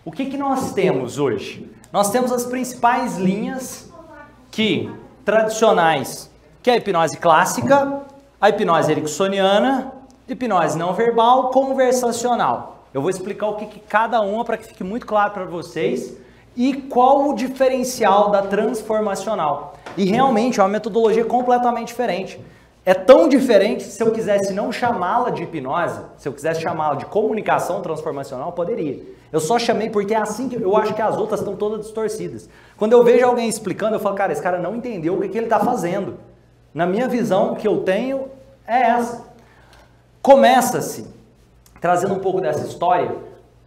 o que nós temos hoje? Nós temos as principais linhas tradicionais, que é a hipnose clássica, a hipnose ericksoniana, hipnose não verbal, conversacional. Eu vou explicar o que cada uma para que fique muito claro para vocês e qual o diferencial da transformacional. E realmente é uma metodologia completamente diferente. É tão diferente, se eu quisesse não chamá-la de hipnose, se eu quisesse chamá-la de comunicação transformacional, poderia. Eu só chamei porque é assim que eu acho que as outras estão todas distorcidas. Quando eu vejo alguém explicando, eu falo, cara, esse cara não entendeu o que ele está fazendo. Na minha visão, que eu tenho é essa. Começa-se, trazendo um pouco dessa história,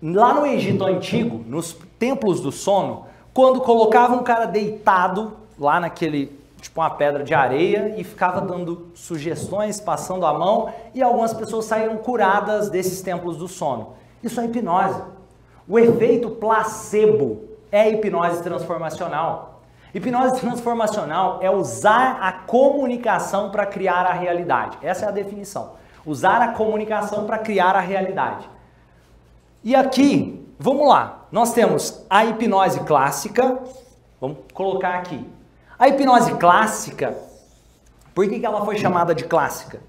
lá no Egito Antigo, nos templos do sono, quando colocavam um cara deitado lá naquele, tipo uma pedra de areia e ficava dando sugestões, passando a mão, e algumas pessoas saíram curadas desses templos do sono. Isso é hipnose. O efeito placebo é a hipnose transformacional. Hipnose transformacional é usar a comunicação para criar a realidade. Essa é a definição. Usar a comunicação para criar a realidade. E aqui, vamos lá, nós temos a hipnose clássica, vamos colocar aqui. A hipnose clássica, por que ela foi chamada de clássica?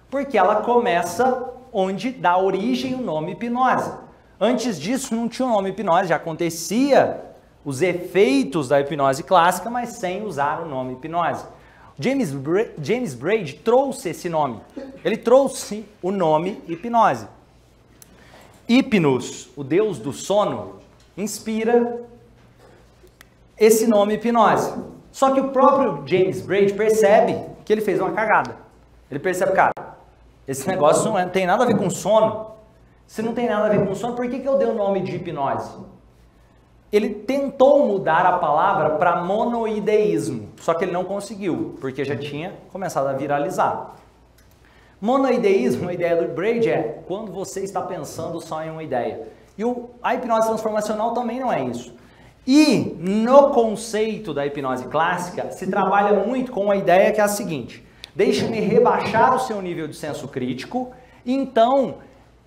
Porque ela começa onde dá origem o nome hipnose. Antes disso não tinha o nome hipnose, já acontecia os efeitos da hipnose clássica, mas sem usar o nome hipnose. James Braid trouxe esse nome, ele trouxe o nome hipnose. Hipnos, o deus do sono, inspira esse nome hipnose. Só que o próprio James Braid percebe que ele fez uma cagada. Ele percebe, cara, esse negócio não tem nada a ver com sono. Se não tem nada a ver com sono, por que eu dei o nome de hipnose? Ele tentou mudar a palavra para monoideísmo, só que ele não conseguiu, porque já tinha começado a viralizar. Monoideísmo, a ideia do Braid é quando você está pensando só em uma ideia. E a hipnose transformacional também não é isso. E no conceito da hipnose clássica, se trabalha muito com a ideia que é a seguinte: deixe-me rebaixar o seu nível de senso crítico, então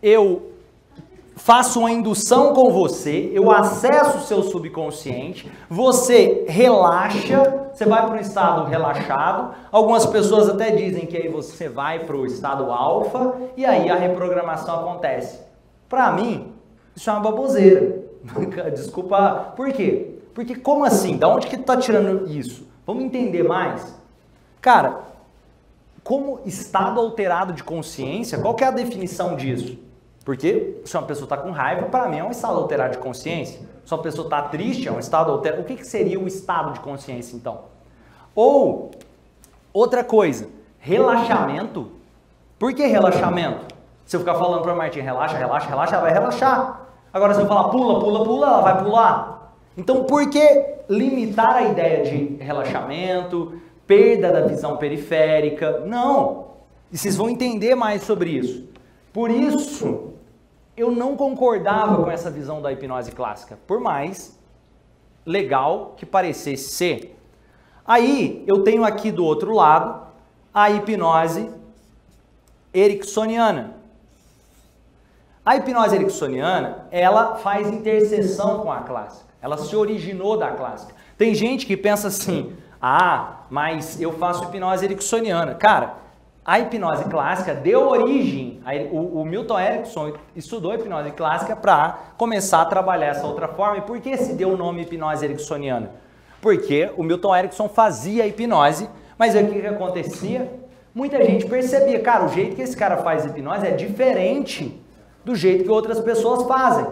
eu faço uma indução com você, eu acesso o seu subconsciente, você relaxa, você vai para um estado relaxado, algumas pessoas até dizem que aí você vai para o estado alfa e aí a reprogramação acontece. Para mim, isso é uma baboseira. Desculpa, por quê? Porque como assim? Da onde que tu tá tirando isso? Vamos entender mais? Cara, como estado alterado de consciência, qual que é a definição disso? Porque se uma pessoa está com raiva, para mim é um estado alterado de consciência. Se uma pessoa está triste, é um estado alterado. O que seria o estado de consciência, então? Ou, outra coisa, relaxamento. Por que relaxamento? Se eu ficar falando para a Martim, relaxa, relaxa, relaxa, ela vai relaxar. Agora, se eu falar pula, pula, pula, ela vai pular. Então, por que limitar a ideia de relaxamento, perda da visão periférica? Não. E vocês vão entender mais sobre isso. Por isso, eu não concordava com essa visão da hipnose clássica, por mais legal que parecesse ser. Aí, eu tenho aqui do outro lado a hipnose ericksoniana. A hipnose ericksoniana, ela faz interseção com a clássica. Ela se originou da clássica. Tem gente que pensa assim, mas eu faço hipnose ericksoniana. Cara, a hipnose clássica deu origem, o Milton Erickson estudou a hipnose clássica para começar a trabalhar essa outra forma. E por que se deu o nome hipnose ericksoniana? Porque o Milton Erickson fazia hipnose, mas o que acontecia? Muita gente percebia, cara, o jeito que esse cara faz hipnose é diferente do jeito que outras pessoas fazem.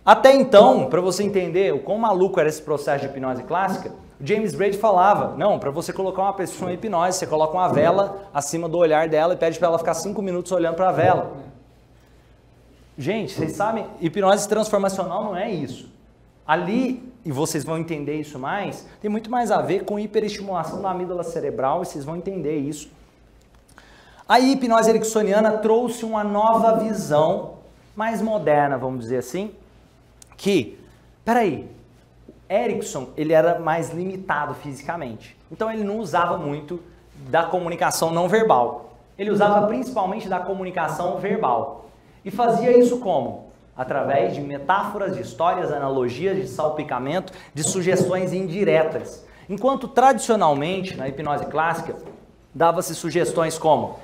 Até então, para você entender o quão maluco era esse processo de hipnose clássica, o James Braid falava, não, para você colocar uma pessoa em hipnose, você coloca uma vela acima do olhar dela e pede para ela ficar 5 minutos olhando para a vela. Gente, vocês sabem, hipnose transformacional não é isso. Ali, e vocês vão entender isso mais, tem muito mais a ver com hiperestimulação da amígdala cerebral, e vocês vão entender isso. A hipnose ericksoniana trouxe uma nova visão, mais moderna, vamos dizer assim, que, peraí, Erickson, ele era mais limitado fisicamente. Então ele não usava muito da comunicação não verbal. Ele usava principalmente da comunicação verbal. E fazia isso como? através de metáforas, de histórias, analogias, de salpicamento, de sugestões indiretas. Enquanto tradicionalmente, na hipnose clássica, dava-se sugestões como: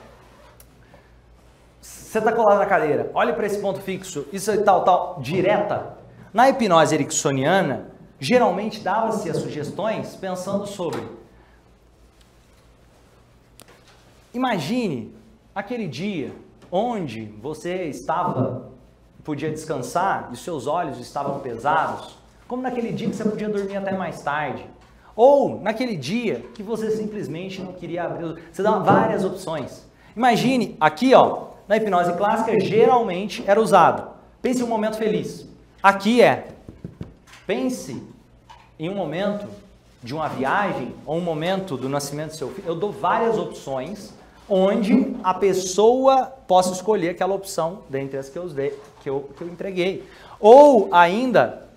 você está colado na cadeira, olhe para esse ponto fixo, isso e tal, direta. Na hipnose ericksoniana, geralmente dava-se as sugestões pensando sobre: imagine aquele dia onde você podia descansar e seus olhos estavam pesados, como naquele dia que você podia dormir até mais tarde. Ou naquele dia que você simplesmente não queria abrir. Você dá várias opções. Imagine, aqui ó, na hipnose clássica geralmente era usado: pense em um momento feliz. Aqui pense em um momento de uma viagem ou um momento do nascimento do seu filho. Eu dou várias opções onde a pessoa possa escolher aquela opção dentre as que eu entreguei. Ou ainda,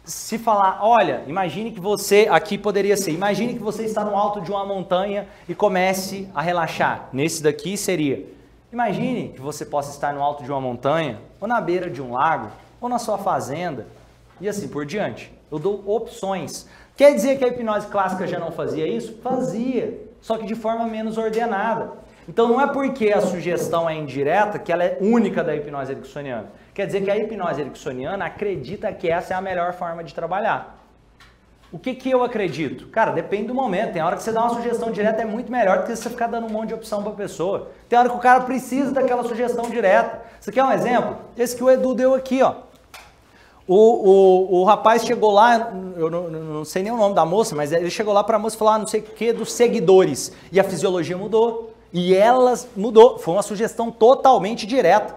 se falar, olha, imagine que você, aqui poderia ser, imagine que você está no alto de uma montanha e comece a relaxar. Nesse daqui seria: imagine que você possa estar no alto de uma montanha, ou na beira de um lago, ou na sua fazenda, e assim por diante. Eu dou opções. Quer dizer que a hipnose clássica já não fazia isso? Fazia, só que de forma menos ordenada. Então não é porque a sugestão é indireta que ela é única da hipnose ericksoniana. Quer dizer que a hipnose ericksoniana acredita que essa é a melhor forma de trabalhar. O que eu acredito? Cara, depende do momento. Tem hora que você dá uma sugestão direta é muito melhor do que você ficar dando um monte de opção para a pessoa. Tem hora que o cara precisa daquela sugestão direta. Você quer um exemplo? Esse que o Edu deu aqui, ó. O rapaz chegou lá, eu não sei nem o nome da moça, mas ele chegou lá para a moça e falou, não sei o que, dos seguidores. E a fisiologia mudou. E elas mudou. Foi uma sugestão totalmente direta.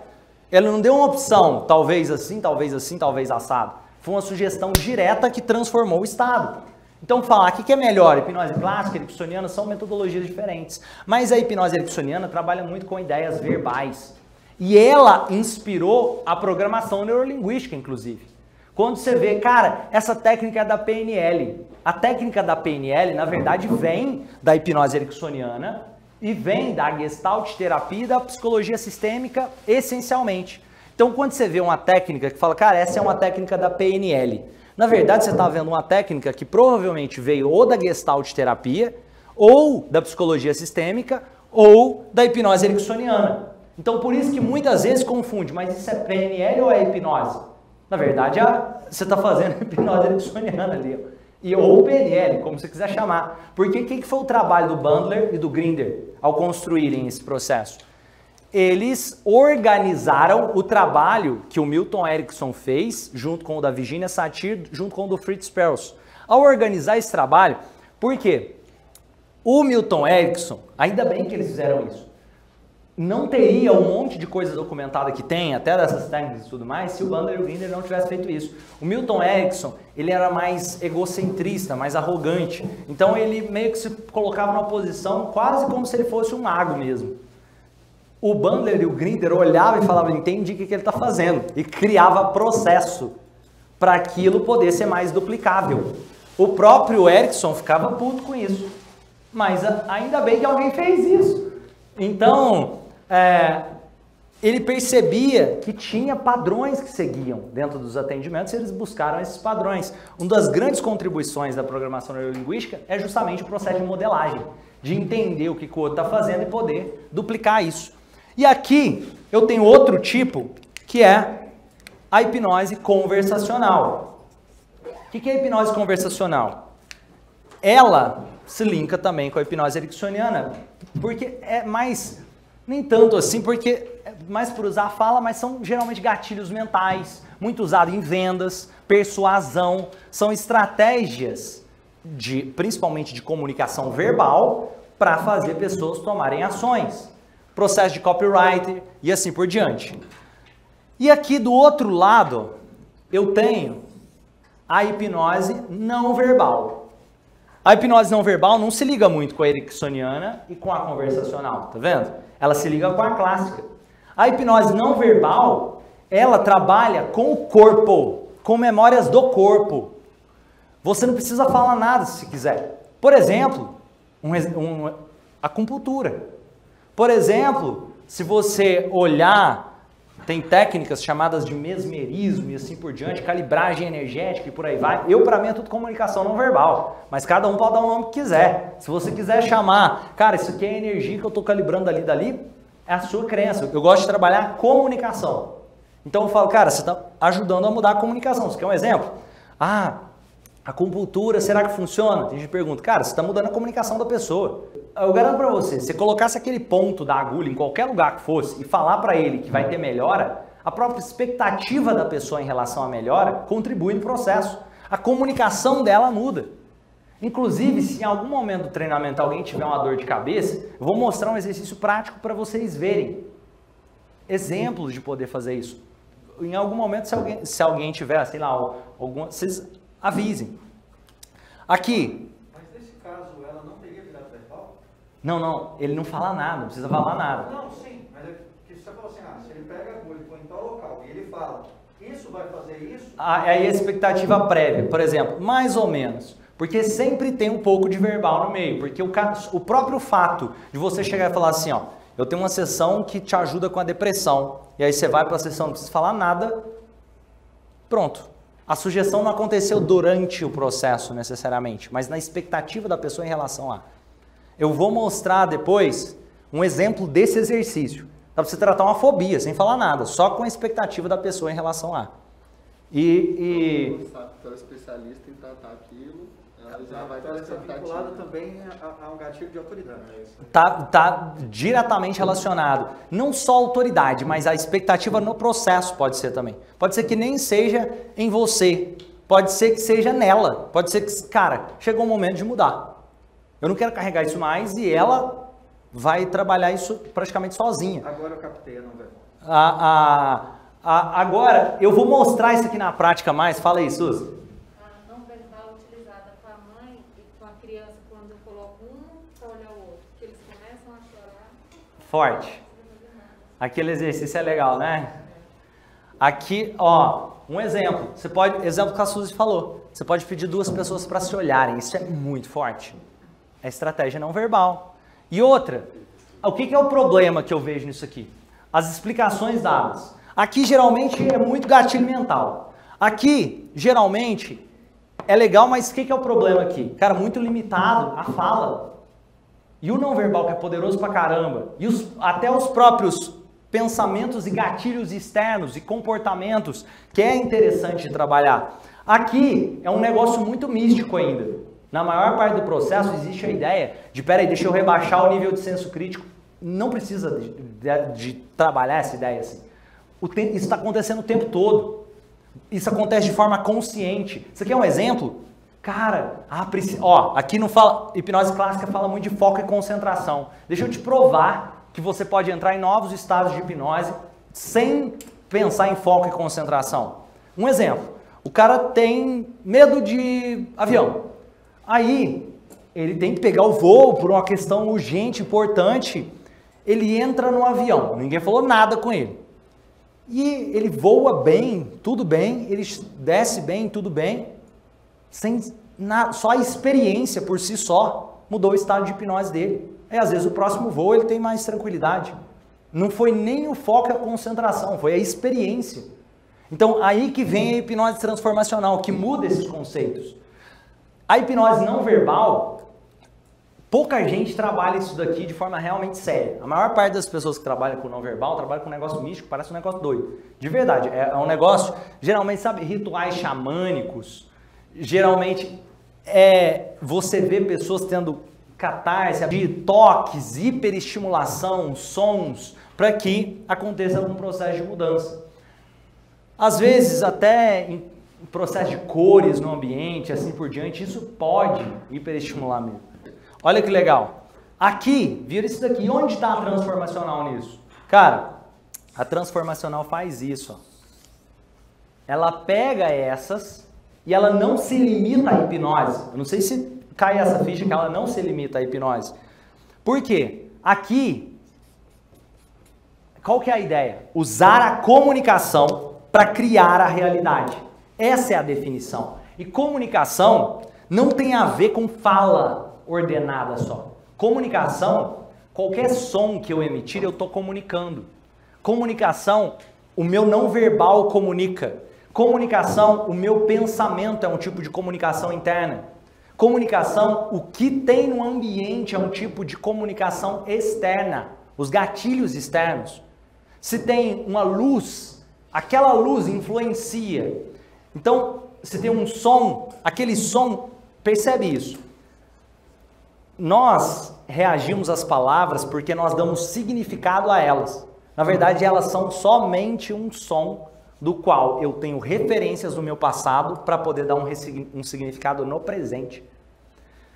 Ele não deu uma opção, talvez assim, talvez assim, talvez assado. Foi uma sugestão direta que transformou o estado. Então, falar o que é melhor, hipnose clássica e ericksoniana são metodologias diferentes. Mas a hipnose ericksoniana trabalha muito com ideias verbais. E ela inspirou a programação neurolinguística, inclusive. Quando você vê, cara, essa técnica é da PNL. A técnica da PNL, na verdade, vem da hipnose ericksoniana e vem da Gestalt terapia e da psicologia sistêmica, essencialmente. Então, quando você vê uma técnica que fala, cara, essa é uma técnica da PNL, na verdade, você está vendo uma técnica que provavelmente veio ou da Gestalt terapia, ou da psicologia sistêmica, ou da hipnose ericksoniana. Então, por isso que muitas vezes confunde, mas isso é PNL ou é hipnose? Na verdade, você está fazendo hipnose ericksoniana ali, ou PNL, como você quiser chamar. Porque o que foi o trabalho do Bandler e do Grinder ao construírem esse processo? Eles organizaram o trabalho que o Milton Erickson fez, junto com o da Virginia Satir, junto com o do Fritz Perls. Ao organizar esse trabalho, por quê? O Milton Erickson, ainda bem que eles fizeram isso, não teria um monte de coisa documentada que tem, até dessas técnicas e tudo mais, se o Bandler e o Grinder não tivessem feito isso. O Milton Erickson, ele era mais egocentrista, mais arrogante. Então ele meio que se colocava numa posição quase como se ele fosse um mago mesmo. O Bandler e o Grinder olhavam e falavam, entendi o que ele está fazendo. E criava processo para aquilo poder ser mais duplicável. O próprio Erickson ficava puto com isso. Mas ainda bem que alguém fez isso. Então, ele percebia que tinha padrões que seguiam dentro dos atendimentos e eles buscaram esses padrões. Uma das grandes contribuições da programação neurolinguística é justamente o processo de modelagem, de entender o que o outro está fazendo e poder duplicar isso. E aqui eu tenho outro tipo, que é a hipnose conversacional. O que é a hipnose conversacional? Ela se linka também com a hipnose ericksoniana, porque é mais, nem tanto assim, porque é mais por usar a fala, mas são geralmente gatilhos mentais, muito usado em vendas, persuasão, são estratégias principalmente de comunicação verbal para fazer pessoas tomarem ações, processo de copywriter e assim por diante. E aqui do outro lado, eu tenho a hipnose não verbal. A hipnose não verbal não se liga muito com a ericksoniana e com a conversacional, tá vendo? Ela se liga com a clássica. A hipnose não verbal, ela trabalha com o corpo, com memórias do corpo. Você não precisa falar nada se quiser. Por exemplo, acupuntura. Por exemplo, se você olhar tem técnicas chamadas de mesmerismo e assim por diante, calibragem energética e por aí vai. Para mim é tudo comunicação não verbal, mas cada um pode dar o nome que quiser. Se você quiser chamar, cara, isso aqui é a energia que eu estou calibrando dali, é a sua crença. Eu gosto de trabalhar comunicação. Então eu falo, cara, você está ajudando a mudar a comunicação. Você quer um exemplo? Ah, a acupuntura, será que funciona? A gente pergunta, cara, você está mudando a comunicação da pessoa. Eu garanto para você, se você colocasse aquele ponto da agulha em qualquer lugar que fosse e falar para ele que vai ter melhora, a própria expectativa da pessoa em relação à melhora contribui no processo. A comunicação dela muda. Inclusive, se em algum momento do treinamento alguém tiver uma dor de cabeça, eu vou mostrar um exercício prático para vocês verem. Exemplos de poder fazer isso. Em algum momento, se alguém tiver, sei lá, vocês avisem. Aqui. Mas nesse caso, ela não teria virado verbal? Não, ele não fala nada, não precisa falar nada. Não, sim, mas é que você falou assim, se ele pega a agulha e põe em tal local e ele fala, isso vai fazer isso? Aí a expectativa prévia, por exemplo, mais ou menos. Porque sempre tem um pouco de verbal no meio, porque o próprio fato de você chegar e falar assim, ó, eu tenho uma sessão que te ajuda com a depressão, e aí você vai para a sessão, não precisa falar nada, pronto. A sugestão não aconteceu durante o processo necessariamente, mas na expectativa da pessoa em relação a. Eu vou mostrar depois um exemplo desse exercício. Dá para você tratar uma fobia sem falar nada, só com a expectativa da pessoa em relação a. Para o especialista em tratar aquilo, ela já vai ter expectativa. Vinculado também a um gatilho de autoridade. Tá diretamente relacionado. Não só a autoridade, mas a expectativa no processo pode ser também. Pode ser que nem seja em você. Pode ser que seja nela. Pode ser que, cara, chegou o momento de mudar. Eu não quero carregar isso mais e ela vai trabalhar isso praticamente sozinha. Agora eu captei, não vai. Agora, eu vou mostrar isso aqui na prática mais. Fala aí, Suzy. A não verbal utilizada com a mãe e com a criança quando eu coloco um para olhar o outro, que eles começam a chorar. Forte. Aquele exercício é legal, né? Aqui, ó, um exemplo. Exemplo que a Suzy falou. Você pode pedir duas pessoas para se olharem. Isso é muito forte. É estratégia não verbal. E outra, o que é o problema que eu vejo nisso aqui? As explicações dadas. Aqui, geralmente, é muito gatilho mental. Aqui, geralmente, é legal, mas o que é o problema aqui? Cara, muito limitado a fala. E o não verbal, que é poderoso pra caramba. E até os próprios pensamentos e gatilhos externos e comportamentos, que é interessante de trabalhar. Aqui, é um negócio muito místico ainda. Na maior parte do processo, existe a ideia de, peraí, deixa eu rebaixar o nível de senso crítico. Não precisa de trabalhar essa ideia assim. Isso está acontecendo o tempo todo. Isso acontece de forma consciente. Isso aqui é um exemplo? Cara, aqui não fala, hipnose clássica fala muito de foco e concentração. Deixa eu te provar que você pode entrar em novos estados de hipnose sem pensar em foco e concentração. Um exemplo, o cara tem medo de avião. Aí, ele tem que pegar o voo por uma questão urgente, importante. Ele entra no avião, ninguém falou nada com ele. E ele voa bem, tudo bem, ele desce bem, tudo bem, só a experiência por si só mudou o estado de hipnose dele. Aí às vezes o próximo voo ele tem mais tranquilidade. Não foi nem o foco e a concentração, foi a experiência. Então aí que vem a hipnose transformacional, que muda esses conceitos. A hipnose não verbal, pouca gente trabalha isso daqui de forma realmente séria. A maior parte das pessoas que trabalham com não verbal trabalham com um negócio místico, parece um negócio doido. De verdade, é um negócio, geralmente, sabe, rituais xamânicos. Geralmente, você vê pessoas tendo catarse, de toques, hiperestimulação, sons, para que aconteça algum processo de mudança. Às vezes, até em processo de cores no ambiente, assim por diante, isso pode hiperestimular mesmo. Olha que legal. Aqui, vira isso daqui. Onde está a transformacional nisso? Cara, a transformacional faz isso. Ó. Ela pega essas e ela não se limita à hipnose. Eu não sei se cai essa ficha que ela não se limita à hipnose. Por quê? Aqui, qual que é a ideia? Usar a comunicação para criar a realidade. Essa é a definição. E comunicação não tem a ver com fala ordenada só. Comunicação, qualquer som que eu emitir, eu estou comunicando. Comunicação, O meu não verbal comunica. Comunicação, o meu pensamento é um tipo de comunicação interna. Comunicação, o que tem no ambiente é um tipo de comunicação externa. Os gatilhos externos. Se tem uma luz, aquela luz influencia. Então, se tem um som, aquele som, percebe isso. Nós reagimos às palavras porque nós damos significado a elas. Na verdade, elas são somente um som do qual eu tenho referências do meu passado para poder dar um significado no presente.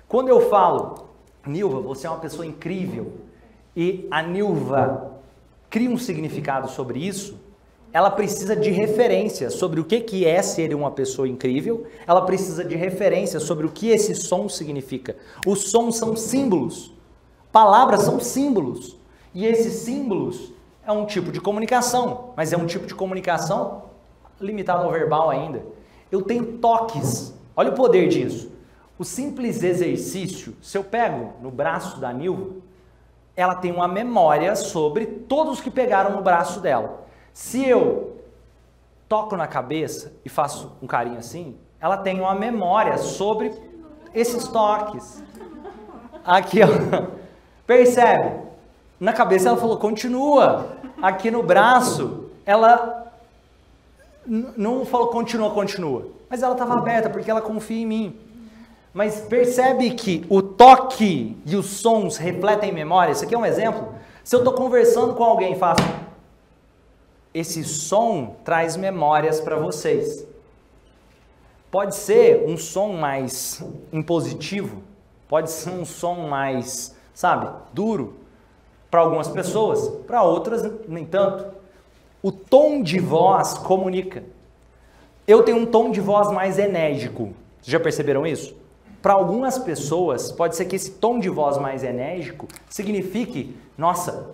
Quando eu falo, Nilva, você é uma pessoa incrível, e a Nilva cria um significado sobre isso, ela precisa de referências sobre o que é ser uma pessoa incrível, ela precisa de referências sobre o que esse som significa. Os sons são símbolos, palavras são símbolos, e esses símbolos é um tipo de comunicação, mas é um tipo de comunicação limitado ao verbal ainda. Eu tenho toques, olha o poder disso. O simples exercício, se eu pego no braço da Nilva, ela tem uma memória sobre todos que pegaram no braço dela. Se eu toco na cabeça e faço um carinho assim, ela tem uma memória sobre esses toques. Aqui, ó. Percebe? Na cabeça ela falou, continua. Aqui no braço, ela não falou continua, continua. Mas ela estava aberta porque ela confia em mim. Mas percebe que o toque e os sons refletem memória? Isso aqui é um exemplo. Se eu estou conversando com alguém e faço... Esse som traz memórias para vocês. Pode ser um som mais impositivo, pode ser um som mais, sabe, duro para algumas pessoas, para outras nem tanto. O tom de voz comunica. Eu tenho um tom de voz mais enérgico. Vocês já perceberam isso? Para algumas pessoas, pode ser que esse tom de voz mais enérgico signifique, nossa,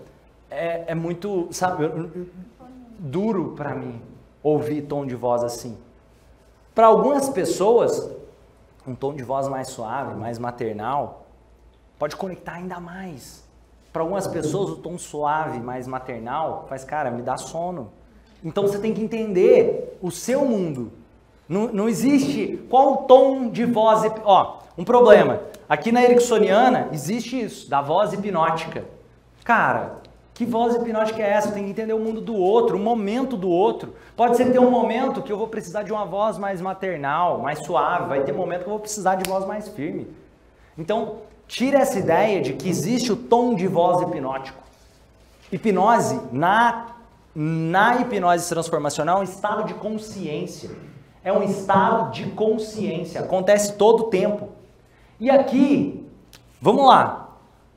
é muito, sabe, duro para mim ouvir tom de voz assim. Para algumas pessoas, um tom de voz mais suave, mais maternal, pode conectar ainda mais. Para algumas pessoas, o tom suave, mais maternal, faz, cara, me dá sono. Então você tem que entender o seu mundo. Não existe qual o tom de voz... Ó, um problema. Aqui na Ericksoniana existe isso, da voz hipnótica. Cara, que voz hipnótica é essa? Tem que entender o mundo do outro, o momento do outro. Pode ser que tenha um momento que eu vou precisar de uma voz mais maternal, mais suave. Vai ter momento que eu vou precisar de voz mais firme. Então, tira essa ideia de que existe o tom de voz hipnótico. Hipnose, na hipnose transformacional, é um estado de consciência. É um estado de consciência. Acontece todo o tempo. E aqui, vamos lá.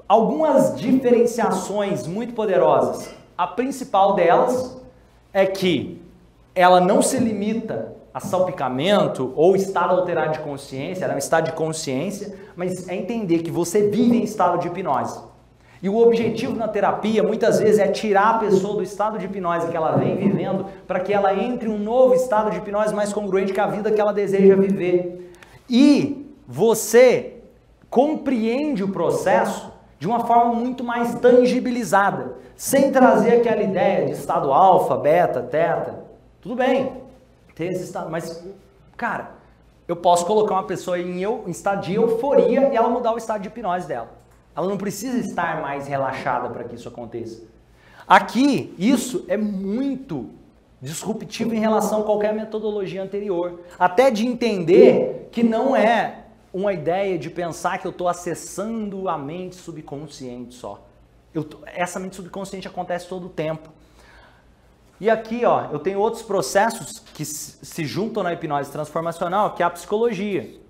Algumas diferenciações muito poderosas. A principal delas é que ela não se limita a salpicamento ou estado alterado de consciência, ela é um estado de consciência, mas é entender que você vive em estado de hipnose. E o objetivo na terapia, muitas vezes, é tirar a pessoa do estado de hipnose que ela vem vivendo para que ela entre em um novo estado de hipnose mais congruente com a vida que ela deseja viver. E você compreende o processo de uma forma muito mais tangibilizada, sem trazer aquela ideia de estado alfa, beta, teta. Tudo bem, tem esse estado, mas, cara, eu posso colocar uma pessoa em estado de euforia e ela mudar o estado de hipnose dela. Ela não precisa estar mais relaxada para que isso aconteça. Aqui, isso é muito disruptivo em relação a qualquer metodologia anterior. Até de entender que não é uma ideia de pensar que eu estou acessando a mente subconsciente só. Essa mente subconsciente acontece todo o tempo. E aqui, ó, eu tenho outros processos que se juntam na hipnose transformacional, que é a psicologia.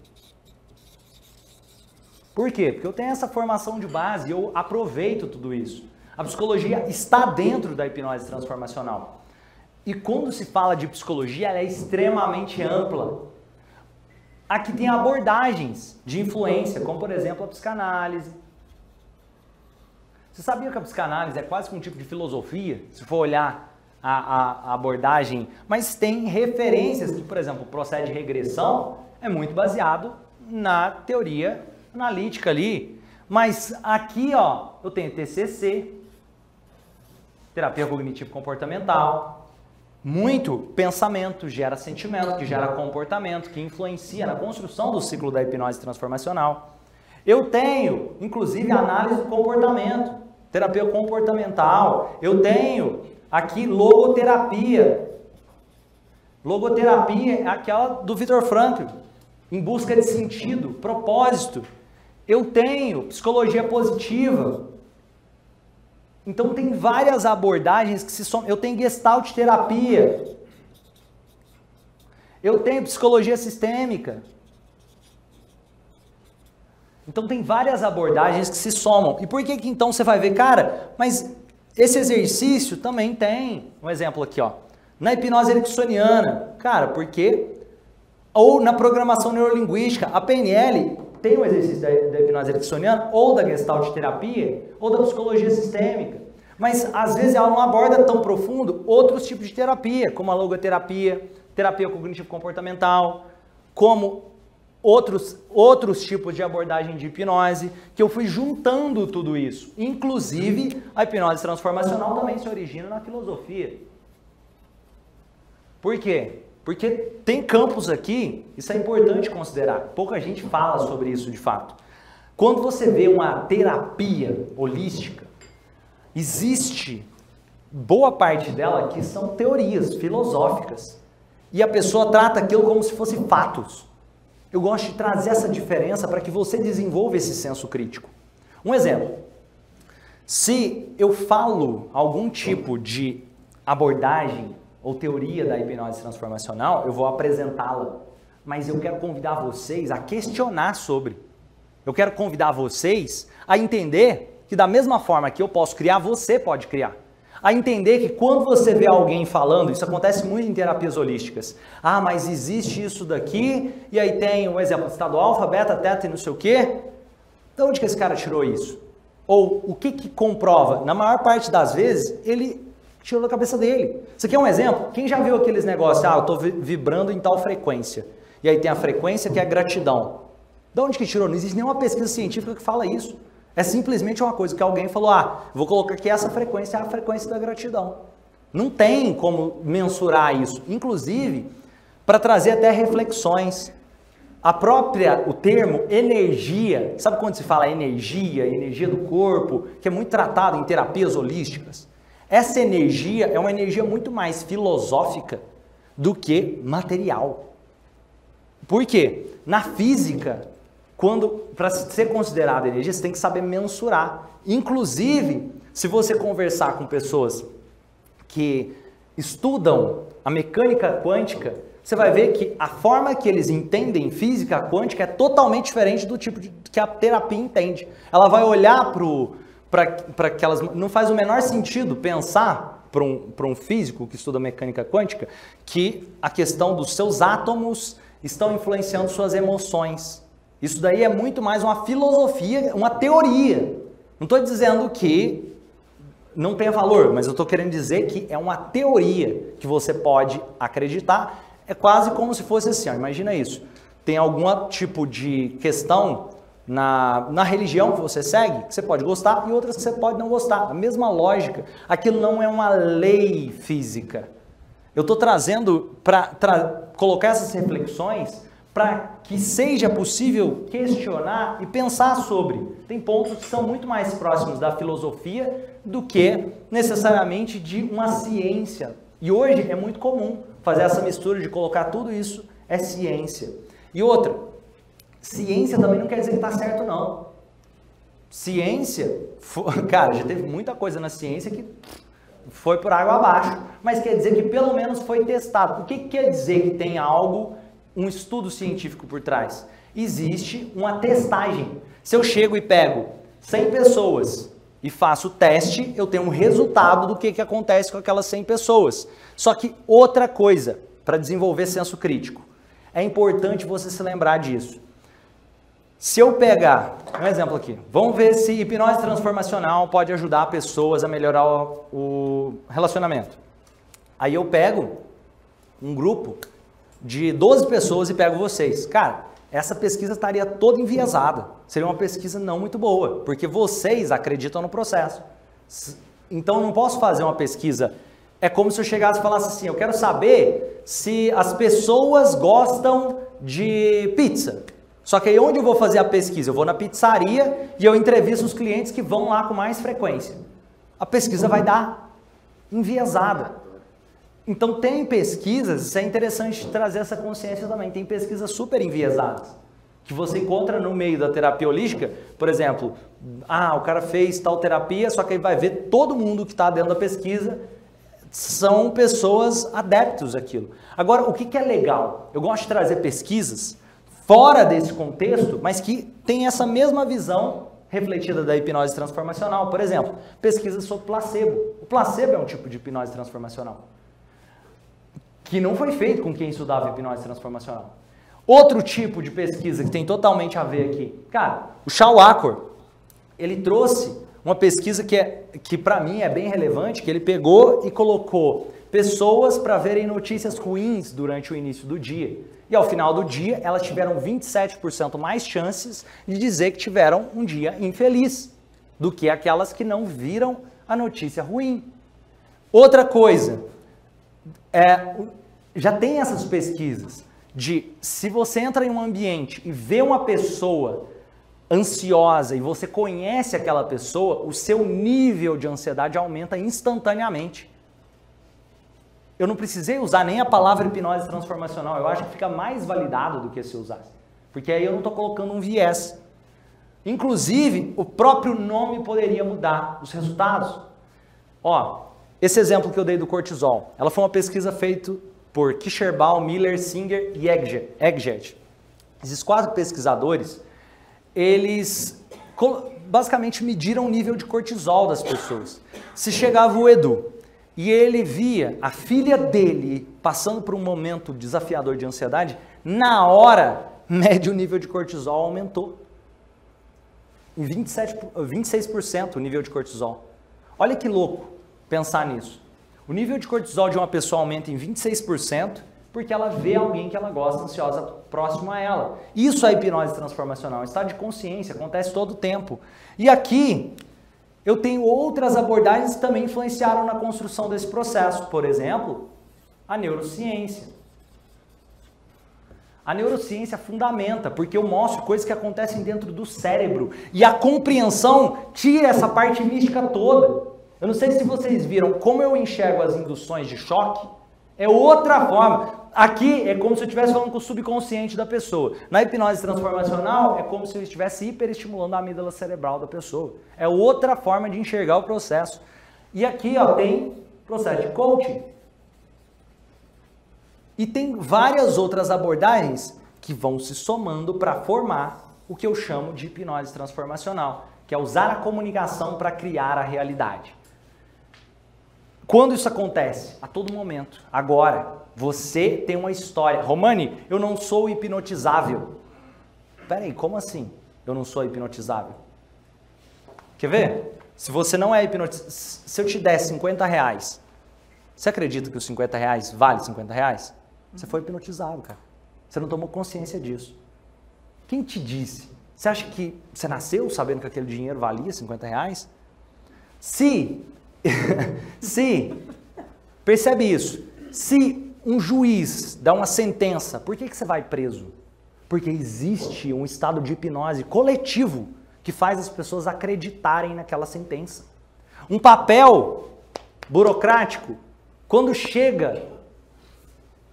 Por quê? Porque eu tenho essa formação de base e eu aproveito tudo isso. A psicologia está dentro da hipnose transformacional. E quando se fala de psicologia, ela é extremamente ampla. Aqui tem abordagens de influência, como por exemplo a psicanálise. Você sabia que a psicanálise é quase que um tipo de filosofia, se for olhar a abordagem, mas tem referências que, por exemplo, o processo de regressão é muito baseado na teoria analítica ali. Mas aqui, ó, eu tenho TCC, terapia cognitivo-comportamental, muito pensamento, gera sentimento, que gera comportamento, que influencia na construção do ciclo da hipnose transformacional. Eu tenho, inclusive, análise do comportamento, terapia comportamental. Eu tenho aqui logoterapia. Logoterapia é aquela do Viktor Frankl, em busca de sentido, propósito. Eu tenho psicologia positiva. Então tem várias abordagens que se somam. Eu tenho Gestalt terapia. Eu tenho psicologia sistêmica. Então tem várias abordagens que se somam. E por que que então você vai ver, cara, mas esse exercício também tem, um exemplo aqui, ó, na hipnose ericksoniana, cara, porque, ou na programação neurolinguística, a PNL tem um exercício da hipnose ericksoniana, ou da Gestalt terapia, ou da psicologia sistêmica. Mas às vezes ela não aborda tão profundo outros tipos de terapia, como a logoterapia, terapia cognitivo-comportamental, como outros tipos de abordagem de hipnose, que eu fui juntando tudo isso. Inclusive, a hipnose transformacional também se origina na filosofia. Por quê? Porque tem campos aqui, isso é importante considerar. Pouca gente fala sobre isso de fato. Quando você vê uma terapia holística, existe boa parte dela que são teorias filosóficas. E a pessoa trata aquilo como se fosse fatos. Eu gosto de trazer essa diferença para que você desenvolva esse senso crítico. Um exemplo. Se eu falo algum tipo de abordagem ou teoria da hipnose transformacional, eu vou apresentá-la. Mas eu quero convidar vocês a questionar sobre. Eu quero convidar vocês a entender que da mesma forma que eu posso criar, você pode criar. A entender que quando você vê alguém falando, isso acontece muito em terapias holísticas. Ah, mas existe isso daqui, e aí tem um exemplo, estado alfa, beta, teta e não sei o quê. De onde que esse cara tirou isso? Ou o que que comprova? Na maior parte das vezes, ele tirou da cabeça dele. Isso aqui é um exemplo. Quem já viu aqueles negócios, eu estou vibrando em tal frequência. E aí tem a frequência que é a gratidão. De onde que tirou? Não existe nenhuma pesquisa científica que fala isso. É simplesmente uma coisa que alguém falou, vou colocar aqui essa frequência, é a frequência da gratidão. Não tem como mensurar isso. Inclusive, para trazer até reflexões. O termo energia, sabe quando se fala energia do corpo, que é muito tratado em terapias holísticas? Essa energia é uma energia muito mais filosófica do que material. Por quê? Na física, para ser considerada energia, você tem que saber mensurar. Inclusive, se você conversar com pessoas que estudam a mecânica quântica, você vai ver que a forma que eles entendem física quântica é totalmente diferente do tipo que a terapia entende. Ela vai olhar para aquelas... Não faz o menor sentido pensar para um físico que estuda mecânica quântica que a questão dos seus átomos estão influenciando suas emoções. Isso daí é muito mais uma filosofia, uma teoria. Não estou dizendo que não tenha valor, mas eu estou querendo dizer que é uma teoria que você pode acreditar. É quase como se fosse assim, imagina isso. Tem algum tipo de questão na religião que você segue, que você pode gostar, e outras que você pode não gostar. A mesma lógica. Aquilo não é uma lei física. Eu estou trazendo para colocar essas reflexões para que seja possível questionar e pensar sobre. Tem pontos que são muito mais próximos da filosofia do que necessariamente de uma ciência. E hoje é muito comum fazer essa mistura de colocar tudo isso é ciência. E outra, ciência também não quer dizer que está certo, não. Ciência, cara, já teve muita coisa na ciência que foi por água abaixo, mas quer dizer que pelo menos foi testado. O que quer dizer que tem algo, um estudo científico por trás? Existe uma testagem. Se eu chego e pego 100 pessoas e faço o teste, eu tenho um resultado do que acontece com aquelas 100 pessoas. Só que outra coisa, para desenvolver senso crítico, é importante você se lembrar disso. Se eu pegar, um exemplo aqui, vamos ver se hipnose transformacional pode ajudar pessoas a melhorar o relacionamento. Aí eu pego um grupo de 12 pessoas e pego vocês. Cara, essa pesquisa estaria toda enviesada. Seria uma pesquisa não muito boa, porque vocês acreditam no processo. Então eu não posso fazer uma pesquisa É como se eu chegasse e falasse assim, eu quero saber se as pessoas gostam de pizza. Só que aí onde eu vou fazer a pesquisa? Eu vou na pizzaria e eu entrevisto os clientes que vão lá com mais frequência. A pesquisa vai dar enviesada. Então tem pesquisas, isso é interessante trazer essa consciência também, tem pesquisas super enviesadas, que você encontra no meio da terapia holística, por exemplo, o cara fez tal terapia, só que aí vai ver todo mundo que está dentro da pesquisa são pessoas adeptos àquilo. Agora, o que é legal? Eu gosto de trazer pesquisas fora desse contexto, mas que tem essa mesma visão refletida da hipnose transformacional. Por exemplo, pesquisas sobre placebo. O placebo é um tipo de hipnose transformacional, que não foi feito com quem estudava hipnose transformacional. Outro tipo de pesquisa que tem totalmente a ver aqui. Cara, o Shal Achor, ele trouxe uma pesquisa que para mim é bem relevante, que ele pegou e colocou pessoas para verem notícias ruins durante o início do dia. E ao final do dia, elas tiveram 27% mais chances de dizer que tiveram um dia infeliz do que aquelas que não viram a notícia ruim. Outra coisa, já tem essas pesquisas de se você entra em um ambiente e vê uma pessoa ansiosa e você conhece aquela pessoa, o seu nível de ansiedade aumenta instantaneamente. Eu não precisei usar nem a palavra hipnose transformacional, eu acho que fica mais validado do que se usasse, porque aí eu não estou colocando um viés. Inclusive, o próprio nome poderia mudar os resultados. Esse exemplo que eu dei do cortisol, ela foi uma pesquisa feita por Kisherbaum, Miller, Singer e Egget. Esses 4 pesquisadores, eles basicamente mediram o nível de cortisol das pessoas. Se chegava o Edu e ele via a filha dele passando por um momento desafiador de ansiedade, na hora, médio nível de cortisol aumentou. Em 26% o nível de cortisol. Olha que louco pensar nisso. O nível de cortisol de uma pessoa aumenta em 26% porque ela vê alguém que ela gosta, ansiosa, próximo a ela. Isso é hipnose transformacional, estado de consciência, acontece todo o tempo. E aqui eu tenho outras abordagens que também influenciaram na construção desse processo. Por exemplo, a neurociência. A neurociência fundamenta, porque eu mostro coisas que acontecem dentro do cérebro. E a compreensão tira essa parte mística toda. Eu não sei se vocês viram como eu enxergo as induções de choque. É outra forma. Aqui é como se eu estivesse falando com o subconsciente da pessoa. Na hipnose transformacional é como se eu estivesse hiperestimulando a amígdala cerebral da pessoa. É outra forma de enxergar o processo. E aqui tem processo de coaching. E tem várias outras abordagens que vão se somando para formar o que eu chamo de hipnose transformacional, que é usar a comunicação para criar a realidade. Quando isso acontece? A todo momento. Agora, você tem uma história. Romani, eu não sou hipnotizável. Peraí, como assim? Eu não sou hipnotizável? Quer ver? Se você não é hipnotizável, se eu te der 50 reais, você acredita que os 50 reais vale 50 reais? Você foi hipnotizado, cara. Você não tomou consciência disso. Quem te disse? Você acha que você nasceu sabendo que aquele dinheiro valia 50 reais? Se percebe isso, se um juiz dá uma sentença, por que você vai preso? Porque existe um estado de hipnose coletivo que faz as pessoas acreditarem naquela sentença. Um papel burocrático, quando chega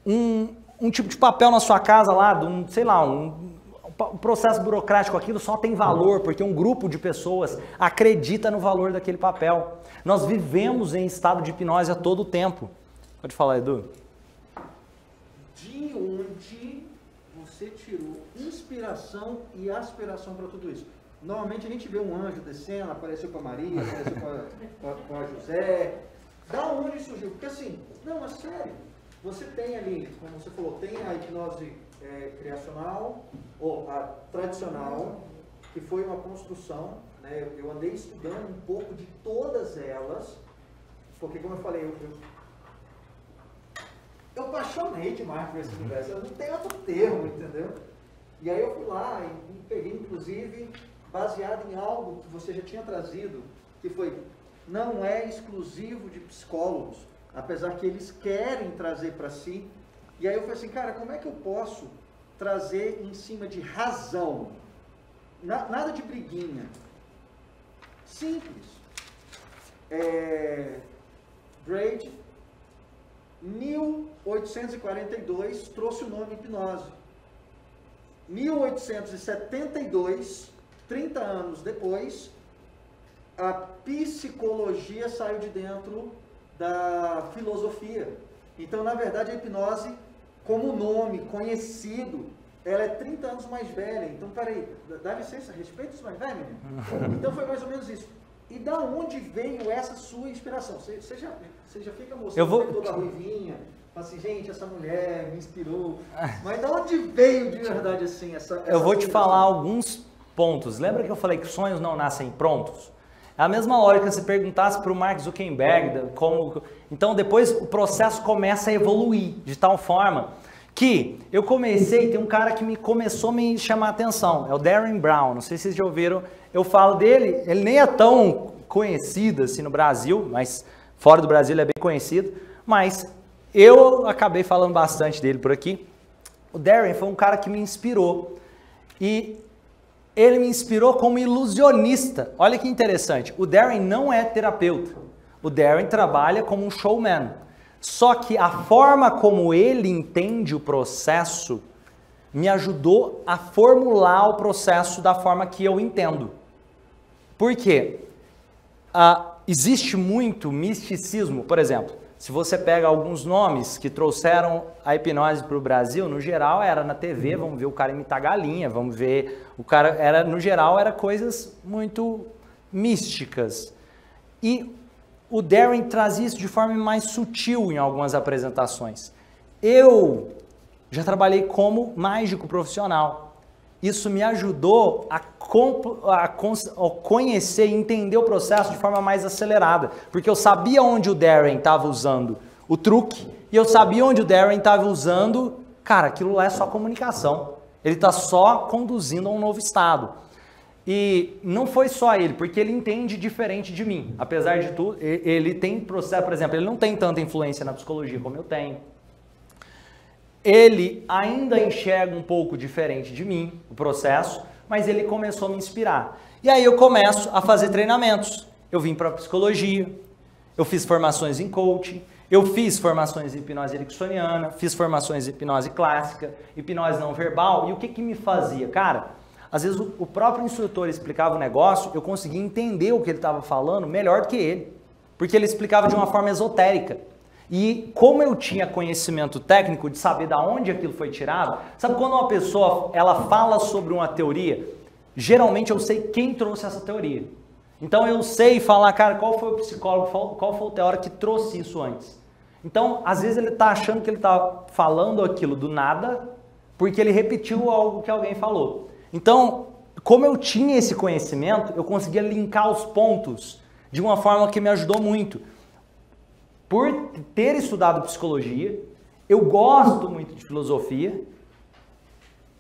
um tipo de papel na sua casa lá, um processo burocrático, aquilo só tem valor porque um grupo de pessoas acredita no valor daquele papel. Nós vivemos em estado de hipnose a todo tempo. Pode falar, Edu. De onde você tirou inspiração e aspiração para tudo isso? Normalmente a gente vê um anjo descendo, apareceu com a Maria, apareceu com a José. Da onde surgiu? Porque assim, não, é sério. Você tem ali, como você falou, tem a hipnose criacional, ou a tradicional, que foi uma construção, né? Eu andei estudando um pouco de todas elas, porque como eu falei, eu apaixonei demais por esse universo, eu não tenho outro termo, entendeu? E aí eu fui lá e peguei, inclusive, baseado em algo que você já tinha trazido, que foi, não é exclusivo de psicólogos. apesar que eles querem trazer para si. E aí eu falei assim, cara, como é que eu posso trazer em cima de razão? Nada de briguinha. Simples. Braid, 1842, trouxe o nome hipnose. 1872, 30 anos depois, a psicologia saiu de dentro da filosofia. Então, na verdade, a hipnose, como nome conhecido, ela é 30 anos mais velha. Então, peraí, dá licença, respeita os mais velhos, menino? Então, foi mais ou menos isso. E da onde veio essa sua inspiração? Você já fica mostrando toda a ruivinha, fala assim, gente, essa mulher me inspirou. Mas da onde veio de verdade assim essa Eu vou te falar alguns pontos. Lembra que eu falei que sonhos não nascem prontos? É a mesma lógica se perguntasse para o Mark Zuckerberg como... Então depois o processo começa a evoluir de tal forma que eu comecei, tem um cara que começou a me chamar a atenção, é o Darren Brown, não sei se vocês já ouviram, eu falo dele, ele nem é tão conhecido assim no Brasil, mas fora do Brasil ele é bem conhecido, mas eu acabei falando bastante dele por aqui. O Darren foi um cara que me inspirou e ele me inspirou como ilusionista. Olha que interessante, o Darren não é terapeuta, o Darren trabalha como um showman. Só que a forma como ele entende o processo me ajudou a formular o processo da forma que eu entendo. Por quê? Existe muito misticismo, por exemplo, se você pega alguns nomes que trouxeram a hipnose para o Brasil, no geral era na TV, vamos ver o cara imitar galinha, vamos ver, o cara no geral era coisas muito místicas. E o Darren traz isso de forma mais sutil em algumas apresentações. Eu já trabalhei como mágico profissional. Isso me ajudou a conhecer e entender o processo de forma mais acelerada. Porque eu sabia onde o Darren estava usando o truque e eu sabia onde o Darren estava usando... Cara, aquilo lá é só comunicação. Ele está só conduzindo a um novo estado. E não foi só ele, porque ele entende diferente de mim. Apesar de tudo, ele tem processo, por exemplo, ele não tem tanta influência na psicologia como eu tenho. Ele ainda enxerga um pouco diferente de mim, o processo, mas ele começou a me inspirar. E aí eu começo a fazer treinamentos. Eu vim para a psicologia, eu fiz formações em coaching, eu fiz formações em hipnose ericksoniana, fiz formações em hipnose clássica, hipnose não verbal. E o que me fazia? Cara, às vezes o próprio instrutor explicava o negócio, eu conseguia entender o que ele estava falando melhor do que ele, porque ele explicava de uma forma esotérica. E como eu tinha conhecimento técnico de saber de onde aquilo foi tirado, sabe quando uma pessoa ela fala sobre uma teoria, geralmente eu sei quem trouxe essa teoria. Então eu sei falar, cara, qual foi o psicólogo, qual foi o teórico que trouxe isso antes. Então, às vezes ele está achando que ele está falando aquilo do nada, porque ele repetiu algo que alguém falou. Então, como eu tinha esse conhecimento, eu conseguia linkar os pontos de uma forma que me ajudou muito. Por ter estudado psicologia, eu gosto muito de filosofia,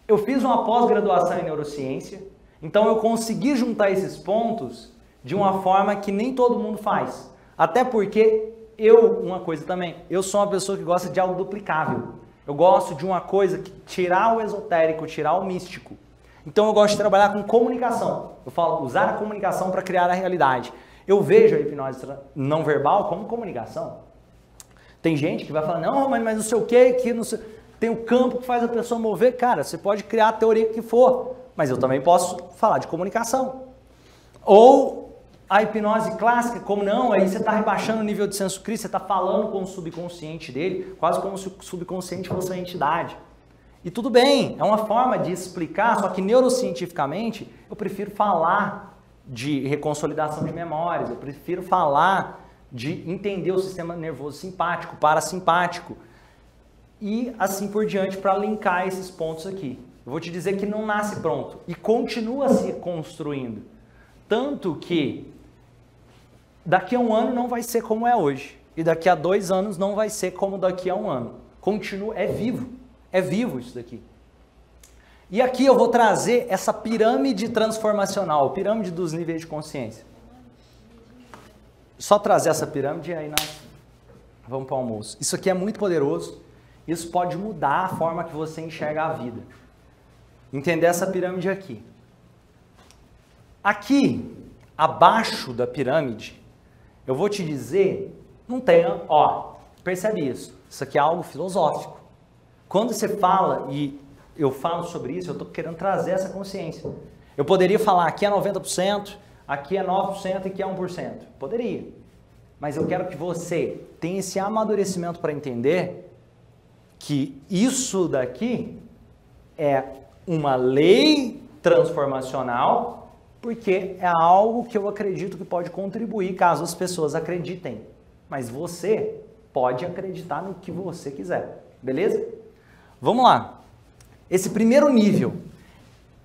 eu fiz uma pós-graduação em neurociência, então eu consegui juntar esses pontos de uma forma que nem todo mundo faz. Até porque uma coisa também, eu sou uma pessoa que gosta de algo duplicável. Eu gosto de uma coisa que tirar o esotérico, tirar o místico. Então eu gosto de trabalhar com comunicação. Eu falo, usar a comunicação para criar a realidade. Eu vejo a hipnose não verbal como comunicação. Tem gente que vai falar, não, mas não sei o que não sei... Tem o campo que faz a pessoa mover. Cara, você pode criar a teoria que for, mas eu também posso falar de comunicação. Ou a hipnose clássica, como não, aí você está rebaixando o nível de senso crítico, você está falando com o subconsciente dele, quase como se o subconsciente fosse uma entidade. E tudo bem, é uma forma de explicar, só que neurocientificamente eu prefiro falar de reconsolidação de memórias, eu prefiro falar de entender o sistema nervoso simpático, parasimpático e assim por diante para linkar esses pontos aqui. Eu vou te dizer que não nasce pronto e continua se construindo. Tanto que daqui a um ano não vai ser como é hoje e daqui a 2 anos não vai ser como daqui a um ano. Continua, é vivo. É vivo isso daqui. E aqui eu vou trazer essa pirâmide transformacional, pirâmide dos níveis de consciência. Só trazer essa pirâmide e aí nós Vamos para o almoço. Isso aqui é muito poderoso. Isso pode mudar a forma que você enxerga a vida. Entender essa pirâmide aqui. Aqui, abaixo da pirâmide, eu vou te dizer, não tem, ó, percebe isso. Isso aqui é algo filosófico. Quando você fala, e eu falo sobre isso, eu estou querendo trazer essa consciência. Eu poderia falar, aqui é 90%, aqui é 9% e aqui é 1%. Poderia. Mas eu quero que você tenha esse amadurecimento para entender que isso daqui é uma lei transformacional, porque é algo que eu acredito que pode contribuir caso as pessoas acreditem. Mas você pode acreditar no que você quiser, beleza? Vamos lá. Esse primeiro nível,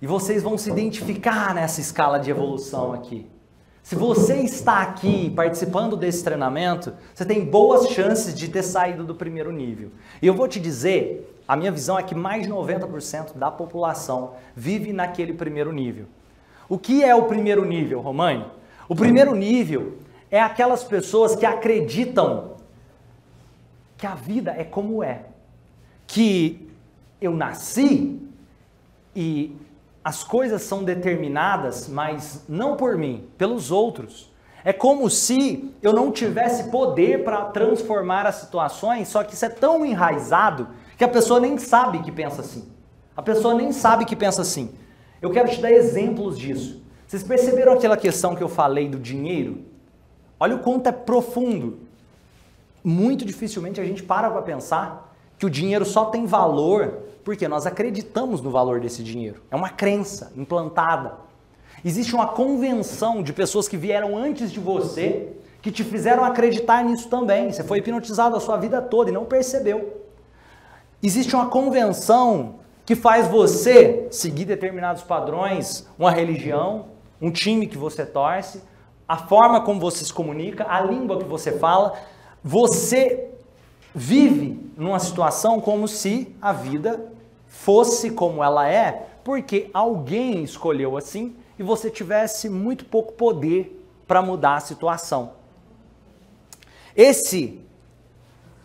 e vocês vão se identificar nessa escala de evolução aqui. Se você está aqui participando desse treinamento, você tem boas chances de ter saído do primeiro nível. E eu vou te dizer, a minha visão é que mais de 90% da população vive naquele primeiro nível. O que é o primeiro nível, Romani? O primeiro nível é aquelas pessoas que acreditam que a vida é como é. Que eu nasci e as coisas são determinadas, mas não por mim, pelos outros. É como se eu não tivesse poder para transformar as situações, só que isso é tão enraizado que a pessoa nem sabe que pensa assim. A pessoa nem sabe que pensa assim. Eu quero te dar exemplos disso. Vocês perceberam aquela questão que eu falei do dinheiro? Olha o quanto é profundo. Muito dificilmente a gente para pensar que o dinheiro só tem valor porque nós acreditamos no valor desse dinheiro. É uma crença implantada. Existe uma convenção de pessoas que vieram antes de você, que te fizeram acreditar nisso também. Você foi hipnotizado a sua vida toda e não percebeu. Existe uma convenção que faz você seguir determinados padrões, uma religião, um time que você torce, a forma como você se comunica, a língua que você fala. Você vive numa situação como se a vida fosse como ela é, porque alguém escolheu assim e você tivesse muito pouco poder para mudar a situação. Esse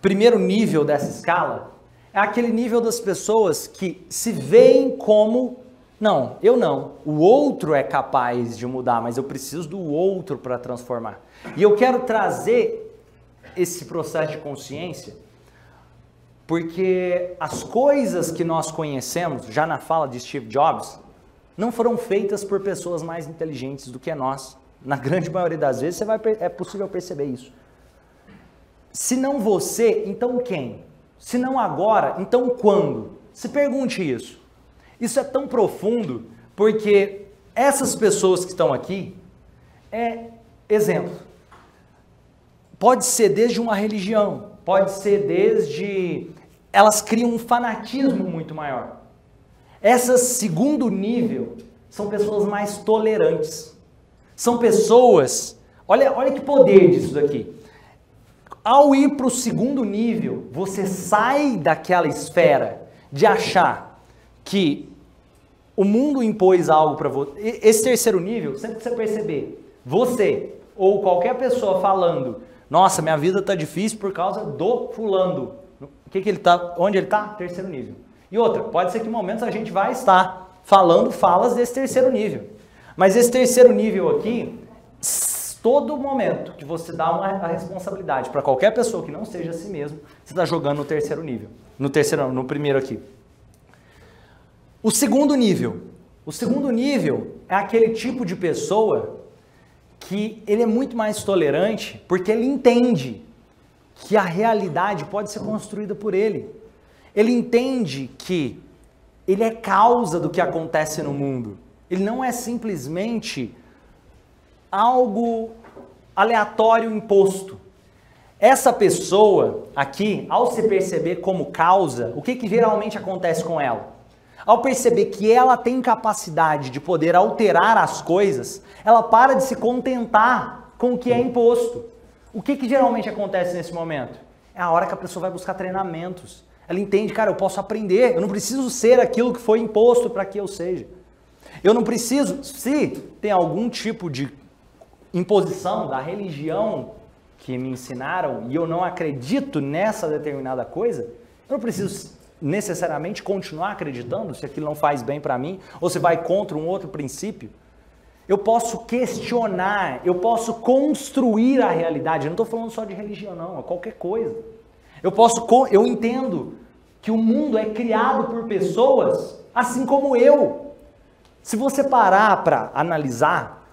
primeiro nível dessa escala é aquele nível das pessoas que se veem como, não, eu não, o outro é capaz de mudar, mas eu preciso do outro para transformar. E eu quero trazer esse processo de consciência porque as coisas que nós conhecemos, já na fala de Steve Jobs, não foram feitas por pessoas mais inteligentes do que nós. Na grande maioria das vezes é possível perceber isso. Se não você, então quem? Se não agora, então quando? Se pergunte isso. Isso é tão profundo porque essas pessoas que estão aqui, exemplo, pode ser desde uma religião, pode ser desde... Elas criam um fanatismo muito maior. Essas segundo nível são pessoas mais tolerantes. São pessoas... Olha que poder disso daqui. Ao ir para o segundo nível, você sai daquela esfera de achar que o mundo impôs algo para você. Esse terceiro nível, sempre que você perceber, você ou qualquer pessoa falando, nossa, minha vida está difícil por causa do fulano. Onde ele está? Terceiro nível. E outra, pode ser que em momentos a gente vai estar falando falas desse terceiro nível. Mas esse terceiro nível aqui, todo momento que você dá uma responsabilidade para qualquer pessoa que não seja a si mesmo, você está jogando no terceiro nível. No primeiro aqui. O segundo nível. O segundo nível é aquele tipo de pessoa que ele é muito mais tolerante porque ele entende que a realidade pode ser construída por ele. Ele entende que ele é causa do que acontece no mundo. Ele não é simplesmente algo aleatório imposto. Essa pessoa aqui, ao se perceber como causa, o que geralmente acontece com ela? Ao perceber que ela tem capacidade de poder alterar as coisas, ela para de se contentar com o que é imposto. O que geralmente acontece nesse momento? É a hora que a pessoa vai buscar treinamentos. Ela entende, cara, eu posso aprender, eu não preciso ser aquilo que foi imposto para que eu seja. Eu não preciso, se tem algum tipo de imposição da religião que me ensinaram e eu não acredito nessa determinada coisa, eu não preciso necessariamente continuar acreditando se aquilo não faz bem para mim ou se vai contra um outro princípio. Eu posso questionar, eu posso construir a realidade. Eu não estou falando só de religião, não, é qualquer coisa. Eu entendo que o mundo é criado por pessoas assim como eu. Se você parar para analisar,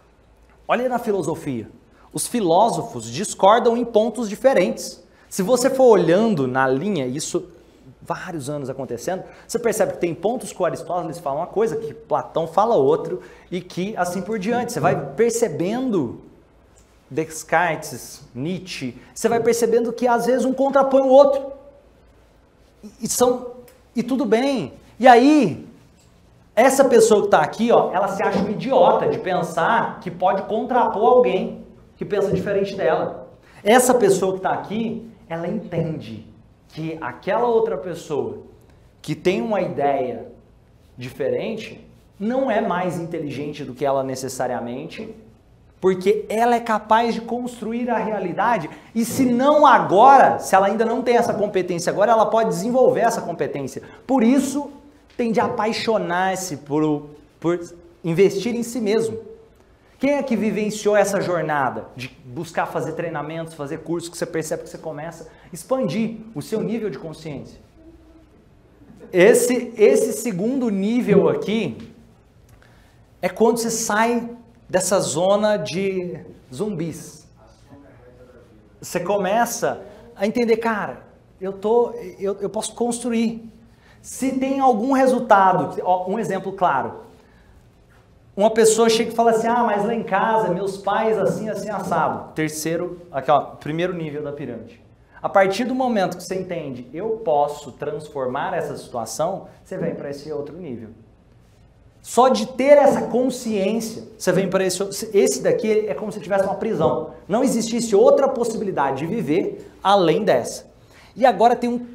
olha na filosofia. Os filósofos discordam em pontos diferentes. Se você for olhando na linha, isso vários anos acontecendo, você percebe que tem pontos que o Aristóteles fala uma coisa, que Platão fala outro, e que assim por diante. Você vai percebendo Descartes, Nietzsche, você vai percebendo que às vezes um contrapõe o outro. E tudo bem. E aí, essa pessoa que está aqui, ó, ela se acha um idiota de pensar que pode contrapor alguém que pensa diferente dela. Essa pessoa que está aqui, ela entende que aquela outra pessoa que tem uma ideia diferente não é mais inteligente do que ela necessariamente, porque ela é capaz de construir a realidade e se não agora, se ela ainda não tem essa competência agora, ela pode desenvolver essa competência. Por isso, tem de apaixonar-se por investir em si mesmo. Quem é que vivenciou essa jornada de buscar fazer treinamentos, fazer cursos, que você percebe que você começa a expandir o seu nível de consciência? Esse segundo nível aqui é quando você sai dessa zona de zumbis. Você começa a entender, cara, eu posso construir. Se tem algum resultado, um exemplo claro, uma pessoa chega e fala assim, mas lá em casa, meus pais assim, assim, assado. Primeiro nível da pirâmide. A partir do momento que você entende, eu posso transformar essa situação, você vem para esse outro nível. Só de ter essa consciência, você vem para esse daqui é como se tivesse uma prisão. Não existisse outra possibilidade de viver além dessa. E agora tem um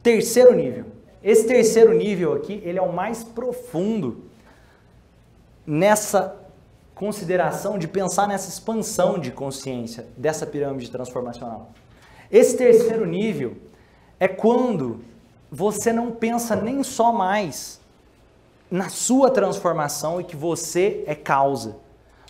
terceiro nível. Esse terceiro nível aqui, ele é o mais profundo nessa consideração de pensar nessa expansão de consciência dessa pirâmide transformacional. Esse terceiro nível é quando você não pensa nem só mais na sua transformação e que você é causa,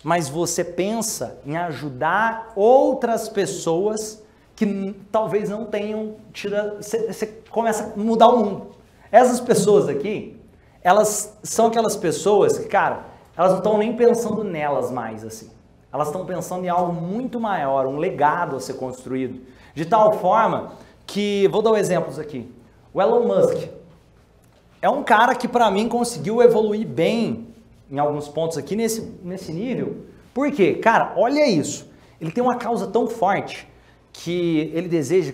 mas você pensa em ajudar outras pessoas que talvez não tenham tido... Você começa a mudar o mundo. Essas pessoas aqui, elas são aquelas pessoas que, cara, elas não estão nem pensando nelas mais, assim. Elas estão pensando em algo muito maior, um legado a ser construído. De tal forma que, vou dar exemplos aqui. O Elon Musk é um cara que, para mim, conseguiu evoluir bem em alguns pontos aqui nesse nível. Por quê? Cara, olha isso. Ele tem uma causa tão forte que ele deseja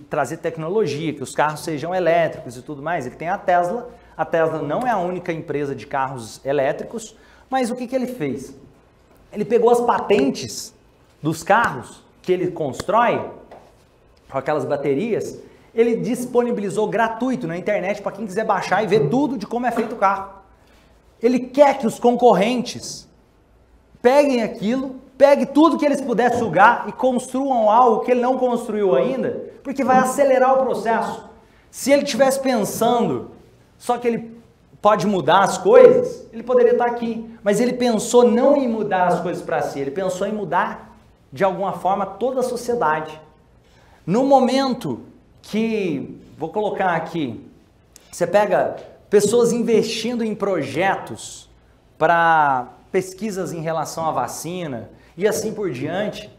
trazer tecnologia, que os carros sejam elétricos e tudo mais. Ele tem a Tesla. A Tesla não é a única empresa de carros elétricos, mas o que ele fez? Ele pegou as patentes dos carros que ele constrói, com aquelas baterias, ele disponibilizou gratuito na internet para quem quiser baixar e ver tudo de como é feito o carro. Ele quer que os concorrentes peguem aquilo, peguem tudo que eles puderem sugar e construam algo que ele não construiu ainda, porque vai acelerar o processo. Se ele estivesse pensando, só que ele pode mudar as coisas, ele poderia estar aqui. Mas ele pensou não em mudar as coisas para si, ele pensou em mudar, de alguma forma, toda a sociedade. No momento que, vou colocar aqui, você pega pessoas investindo em projetos para pesquisas em relação à vacina e assim por diante,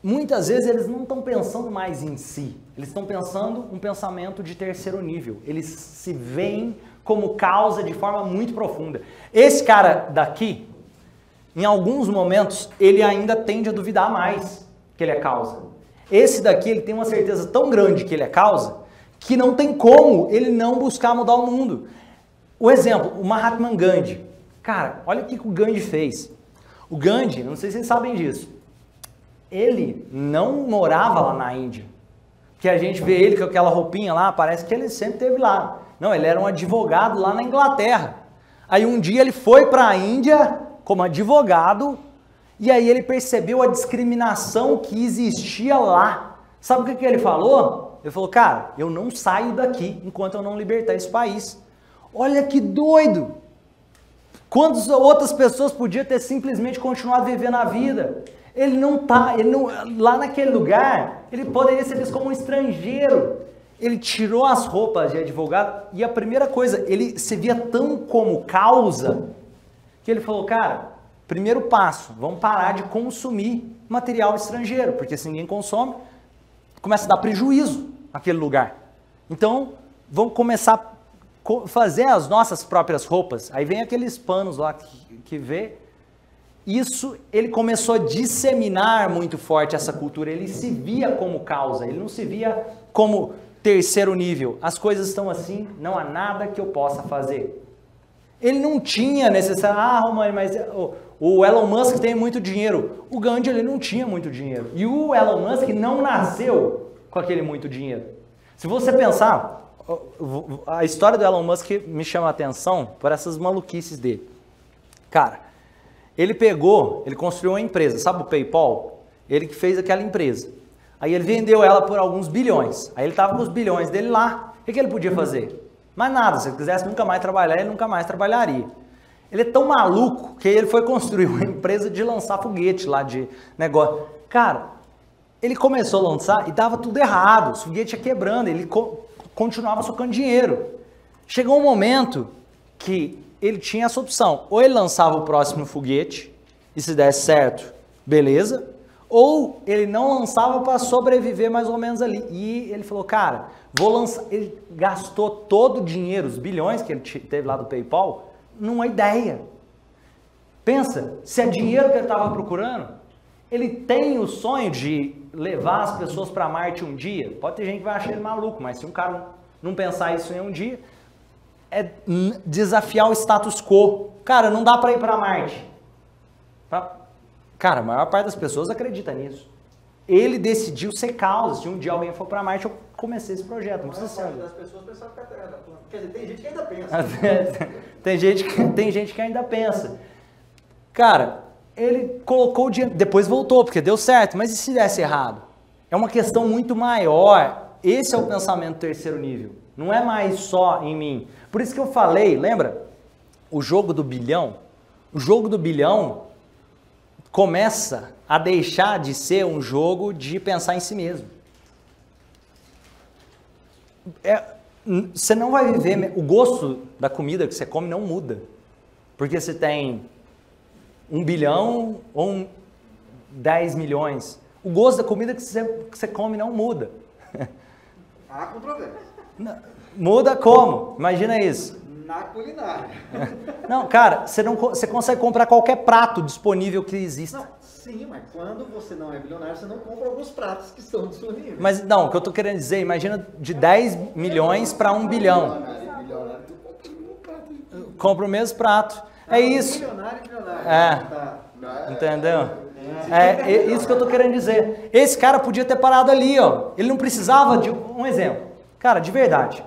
muitas vezes eles não estão pensando mais em si, eles estão pensando um pensamento de terceiro nível, eles se veem como causa de forma muito profunda. Esse cara daqui, em alguns momentos, ele ainda tende a duvidar mais que ele é causa. Esse daqui, ele tem uma certeza tão grande que ele é causa, que não tem como ele não buscar mudar o mundo. O exemplo, o Mahatma Gandhi. Cara, olha o que o Gandhi fez. O Gandhi, não sei se vocês sabem disso, ele não morava lá na Índia. Que a gente vê ele com aquela roupinha lá, parece que ele sempre esteve lá. Não, ele era um advogado lá na Inglaterra. Aí um dia ele foi para a Índia como advogado E aí ele percebeu a discriminação que existia lá. Sabe o que ele falou? Ele falou, cara, eu não saio daqui enquanto eu não libertar esse país. Olha que doido! Quantas outras pessoas podiam ter simplesmente continuado vivendo a vida? Lá naquele lugar, ele poderia ser visto como um estrangeiro. Ele tirou as roupas de advogado e a primeira coisa, ele se via tão como causa, que ele falou, cara, primeiro passo, vamos parar de consumir material estrangeiro, porque se ninguém consome, começa a dar prejuízo naquele lugar. Então, vamos começar a fazer as nossas próprias roupas. Aí vem aqueles panos lá que vê. Isso, ele começou a disseminar muito forte essa cultura. Ele se via como causa, ele não se via como terceiro nível. As coisas estão assim, não há nada que eu possa fazer. Ele não tinha necessidade, Romani, mas o Elon Musk tem muito dinheiro. O Gandhi, ele não tinha muito dinheiro. E o Elon Musk não nasceu com aquele muito dinheiro. Se você pensar, a história do Elon Musk me chama a atenção por essas maluquices dele. Cara, ele construiu uma empresa, sabe o PayPal? Ele que fez aquela empresa. Aí ele vendeu ela por alguns bilhões. Aí ele estava com os bilhões dele lá. O que ele podia fazer? Mais nada, se ele quisesse nunca mais trabalhar, ele nunca mais trabalharia. Ele é tão maluco que ele foi construir uma empresa de lançar foguete lá de negócio. Cara, ele começou a lançar e dava tudo errado, o foguete ia quebrando, ele continuava socando dinheiro. Chegou um momento que ele tinha essa opção, ou ele lançava o próximo foguete, e se desse certo, beleza, ou ele não lançava para sobreviver mais ou menos ali. E ele falou, cara, vou lançar. Ele gastou todo o dinheiro, os bilhões que ele teve lá do PayPal, numa ideia. Pensa, se é dinheiro que ele estava procurando, ele tem o sonho de levar as pessoas para Marte um dia. Pode ter gente que vai achar ele maluco, mas se um cara não pensar isso em um dia, é desafiar o status quo. Cara, não dá para ir para Marte. Cara, a maior parte das pessoas acredita nisso. Ele decidiu ser causa. Se um dia alguém for para Marte, eu comecei esse projeto. Não precisa ser. A maior parte das pessoas pensavam que a Terra era plana. Quer dizer, tem gente que ainda pensa. tem gente que ainda pensa. Cara, ele colocou o dinheiro, depois voltou, porque deu certo. Mas e se desse errado? É uma questão muito maior. Esse é o pensamento terceiro nível. Não é mais só em mim. Por isso que eu falei, lembra? O jogo do bilhão. O jogo do bilhão começa a deixar de ser um jogo de pensar em si mesmo. Você não vai viver... O gosto da comida que você come não muda. Porque você tem 1 bilhão ou 10 milhões. O gosto da comida que você come não muda. Há controvérsia. Muda como? Imagina isso. Na culinária. Não, cara, você consegue comprar qualquer prato disponível que exista. Não, sim, mas quando você não é bilionário, você não compra alguns pratos que estão disponíveis. Mas não, o que eu tô querendo dizer, imagina de 10 milhões para 1 bilhão. Compra o mesmo prato. É isso. Bilionário. Entendeu? É isso que eu tô querendo dizer. Esse cara podia ter parado ali, ó. Ele não precisava de um exemplo. Cara, de verdade.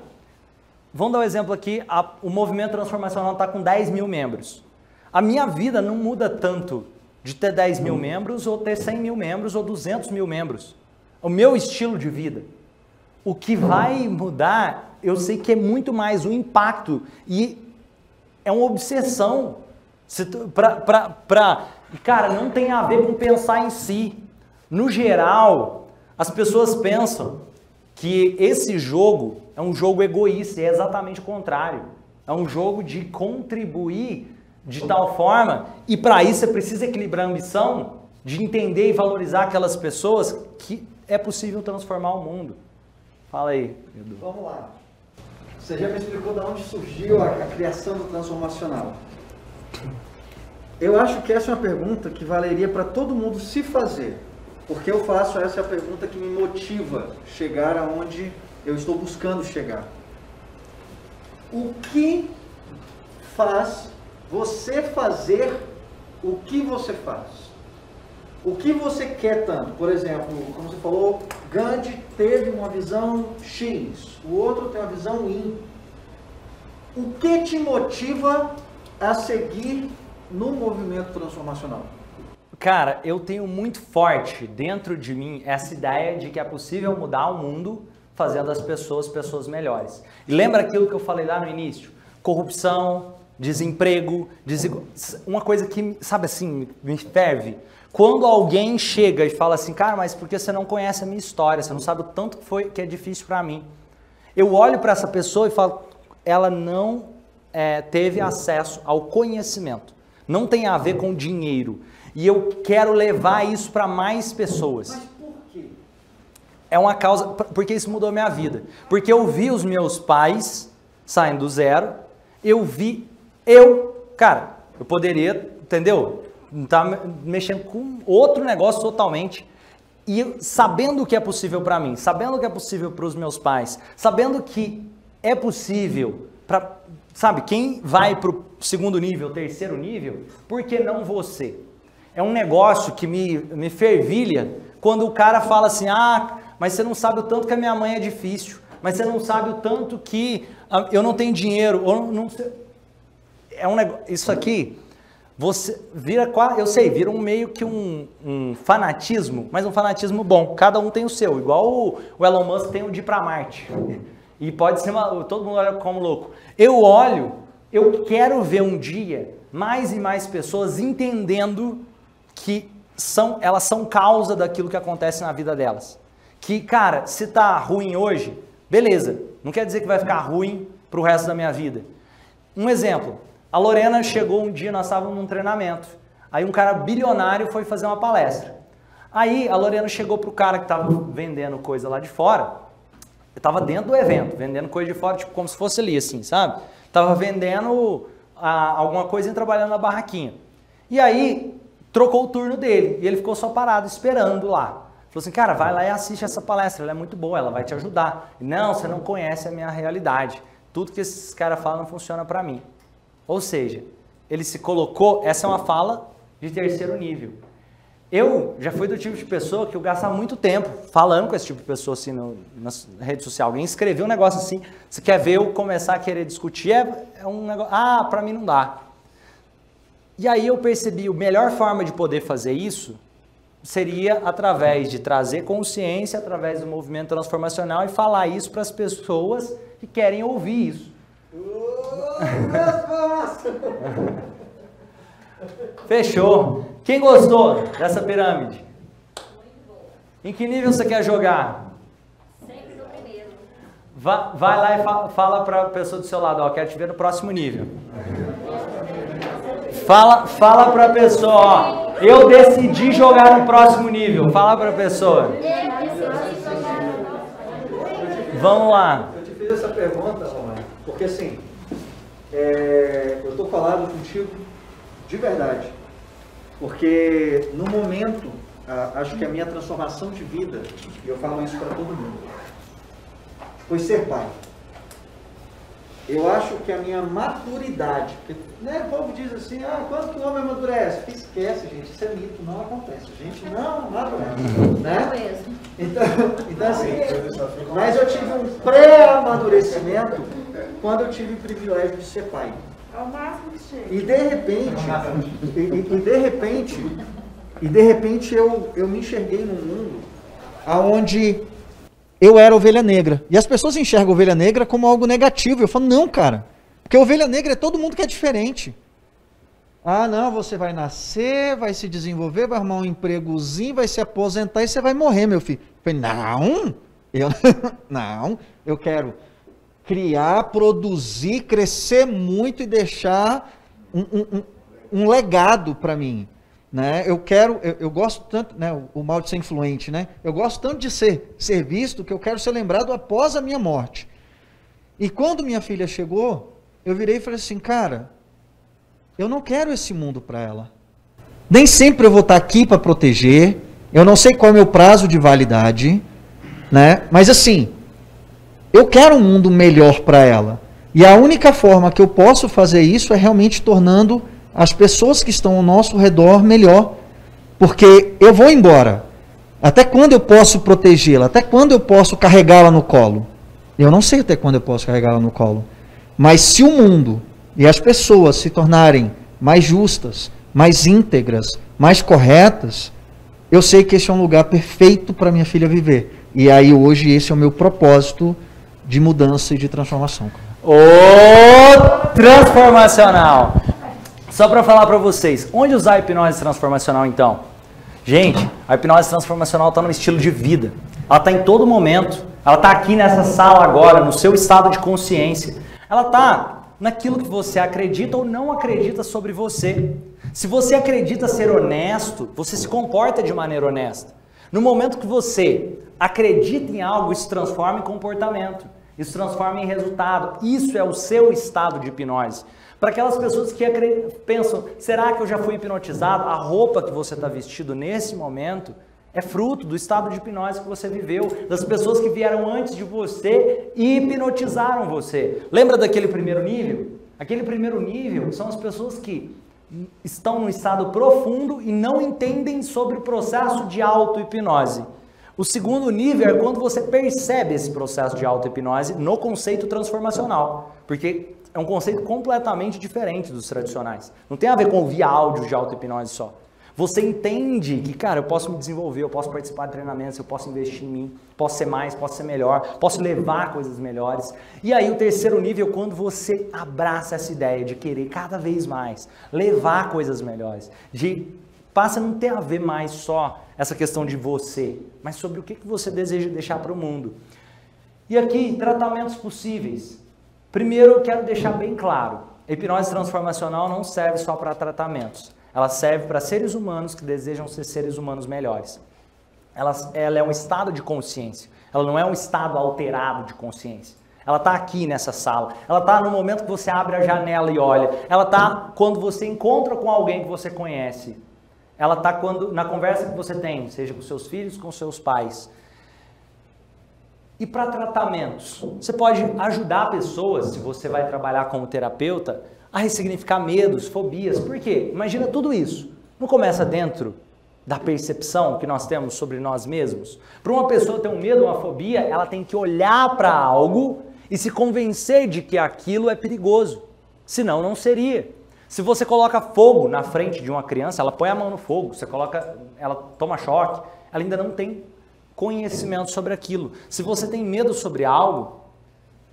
Vamos dar um exemplo aqui, o movimento transformacional está com 10 mil membros. A minha vida não muda tanto de ter 10 mil membros, ou ter 100 mil membros, ou 200 mil membros. O meu estilo de vida. O que vai mudar, eu sei que é muito mais o impacto, e é uma obsessão. Cara, não tem a ver com pensar em si. No geral, as pessoas pensam que esse jogo é um jogo egoísta, e é exatamente o contrário. É um jogo de contribuir de tal forma, e para isso você precisa equilibrar a ambição de entender e valorizar aquelas pessoas que é possível transformar o mundo. Fala aí, Edu. Vamos lá. Você já me explicou de onde surgiu a criação do transformacional. Eu acho que essa é uma pergunta que valeria para todo mundo se fazer. Porque eu faço essa pergunta que me motiva a chegar aonde eu estou buscando chegar. O que faz você fazer o que você faz? O que você quer tanto? Por exemplo, como você falou, Gandhi teve uma visão X, o outro tem uma visão Y. O que te motiva a seguir no movimento transformacional? Cara, eu tenho muito forte dentro de mim essa ideia de que é possível mudar o mundo fazendo as pessoas melhores. E lembra aquilo que eu falei lá no início? Corrupção, desemprego, uma coisa que, sabe assim, me ferve. Quando alguém chega e fala assim, cara, mas porque você não conhece a minha história, você não sabe o tanto que é difícil para mim. Eu olho para essa pessoa e falo, ela não teve acesso ao conhecimento. Não tem a ver com dinheiro. E eu quero levar isso para mais pessoas. Mas por quê? É uma causa, porque isso mudou a minha vida. Porque eu vi os meus pais saindo do zero, cara, eu poderia, entendeu? Tá mexendo com outro negócio totalmente. E sabendo o que é possível para mim, sabendo o que é possível para os meus pais, sabendo que é possível para, sabe, quem vai para o segundo nível, terceiro nível, por que não você? É um negócio que me fervilha quando o cara fala assim, mas você não sabe o tanto que a minha mãe é difícil, mas você não sabe o tanto que eu não tenho dinheiro, ou não sei. É um negócio, isso aqui, você vira meio que um fanatismo, mas um fanatismo bom, cada um tem o seu, igual o Elon Musk tem o de ir para Marte, e pode ser, todo mundo olha como louco. Eu quero ver um dia mais e mais pessoas entendendo que elas são causa daquilo que acontece na vida delas. Que, cara, se tá ruim hoje, beleza, não quer dizer que vai ficar ruim pro resto da minha vida. Um exemplo, a Lorena chegou um dia, nós estávamos num treinamento, aí um cara bilionário foi fazer uma palestra. Aí a Lorena chegou pro cara que estava vendendo coisa lá de fora, eu estava dentro do evento, vendendo coisa de fora, tipo como se fosse ali, assim, sabe? Tava vendendo alguma coisa e trabalhando na barraquinha. E aí, trocou o turno dele, e ele ficou só parado, esperando lá. Falou assim, cara, vai lá e assiste essa palestra, ela é muito boa, ela vai te ajudar. Não, você não conhece a minha realidade. Tudo que esses caras falam não funciona para mim. Ou seja, ele se colocou, essa é uma fala de terceiro nível. Eu já fui do tipo de pessoa que eu gastava muito tempo falando com esse tipo de pessoa assim na rede social. Alguém escreveu um negócio assim, você quer ver eu começar a querer discutir? É um negócio, para mim não dá. E aí eu percebi, a melhor forma de poder fazer isso seria através de trazer consciência, através do movimento transformacional e falar isso para as pessoas que querem ouvir isso. Fechou. Quem gostou dessa pirâmide? Muito bom. Em que nível você quer jogar? Sempre no primeiro. Vai lá e fala para a pessoa do seu lado, quero te ver no próximo nível. Fala para a pessoa, eu decidi jogar no próximo nível. Fala para a pessoa. Vamos lá. Eu te fiz essa pergunta, Romano, porque assim, eu estou falando contigo de verdade. Porque no momento, acho que a minha transformação de vida, e eu falo isso para todo mundo, foi ser pai. Eu acho que a minha maturidade, porque, né, o povo diz assim, quando que o homem amadurece? Esquece, gente, isso é mito, não acontece. A gente não amadurece, né? Então assim, mas eu tive um pré-amadurecimento quando eu tive o privilégio de ser pai. É o máximo que chega. E de repente eu me enxerguei num mundo onde eu era ovelha negra. E as pessoas enxergam ovelha negra como algo negativo. Eu falo, não, cara. Porque ovelha negra é todo mundo que é diferente. Não, você vai nascer, vai se desenvolver, vai arrumar um empregozinho, vai se aposentar e você vai morrer, meu filho. Eu falei, não, eu quero criar, produzir, crescer muito e deixar um legado para mim. Né? Eu gosto tanto, né? O mal de ser influente, né? Eu gosto tanto de ser visto que eu quero ser lembrado após a minha morte. E quando minha filha chegou, eu virei e falei assim, cara, eu não quero esse mundo para ela. Nem sempre eu vou estar aqui para proteger, eu não sei qual é o meu prazo de validade, né? Mas assim, eu quero um mundo melhor para ela. E a única forma que eu posso fazer isso é realmente tornando as pessoas que estão ao nosso redor melhor, porque eu vou embora. Até quando eu posso protegê-la? Até quando eu posso carregá-la no colo? Eu não sei até quando eu posso carregá-la no colo. Mas se o mundo e as pessoas se tornarem mais justas, mais íntegras, mais corretas, eu sei que esse é um lugar perfeito para minha filha viver. E aí hoje esse é o meu propósito de mudança e de transformação. Transformacional. Só para falar para vocês, onde usar a hipnose transformacional então? Gente, a hipnose transformacional está no estilo de vida. Ela está em todo momento. Ela está aqui nessa sala agora, no seu estado de consciência. Ela está naquilo que você acredita ou não acredita sobre você. Se você acredita ser honesto, você se comporta de maneira honesta. No momento que você acredita em algo, isso transforma em comportamento. Isso transforma em resultado. Isso é o seu estado de hipnose. Para aquelas pessoas que pensam, será que eu já fui hipnotizado? A roupa que você está vestido nesse momento é fruto do estado de hipnose que você viveu, das pessoas que vieram antes de você e hipnotizaram você. Lembra daquele primeiro nível? Aquele primeiro nível são as pessoas que estão no estado profundo e não entendem sobre o processo de auto-hipnose. O segundo nível é quando você percebe esse processo de auto-hipnose no conceito transformacional, porque é um conceito completamente diferente dos tradicionais. Não tem a ver com ouvir áudios de auto-hipnose só. Você entende que, cara, eu posso me desenvolver, eu posso participar de treinamentos, eu posso investir em mim, posso ser mais, posso ser melhor, posso levar coisas melhores. E aí o terceiro nível é quando você abraça essa ideia de querer cada vez mais, levar coisas melhores, passa a não ter a ver mais só essa questão de você, mas sobre o que você deseja deixar para o mundo. E aqui, tratamentos possíveis. Primeiro, eu quero deixar bem claro, a hipnose transformacional não serve só para tratamentos. Ela serve para seres humanos que desejam ser seres humanos melhores. Ela é um estado de consciência. Ela não é um estado alterado de consciência. Ela está aqui nessa sala. Ela está no momento que você abre a janela e olha. Ela está quando você encontra com alguém que você conhece. Ela está na conversa que você tem, seja com seus filhos, com seus pais. E para tratamentos? Você pode ajudar pessoas, se você vai trabalhar como terapeuta, a ressignificar medos, fobias. Por quê? Imagina tudo isso. Não começa dentro da percepção que nós temos sobre nós mesmos? Para uma pessoa ter um medo, uma fobia, ela tem que olhar para algo e se convencer de que aquilo é perigoso. Senão, não seria. Se você coloca fogo na frente de uma criança, ela põe a mão no fogo, ela toma choque, ela ainda não tem conhecimento sobre aquilo. Se você tem medo sobre algo,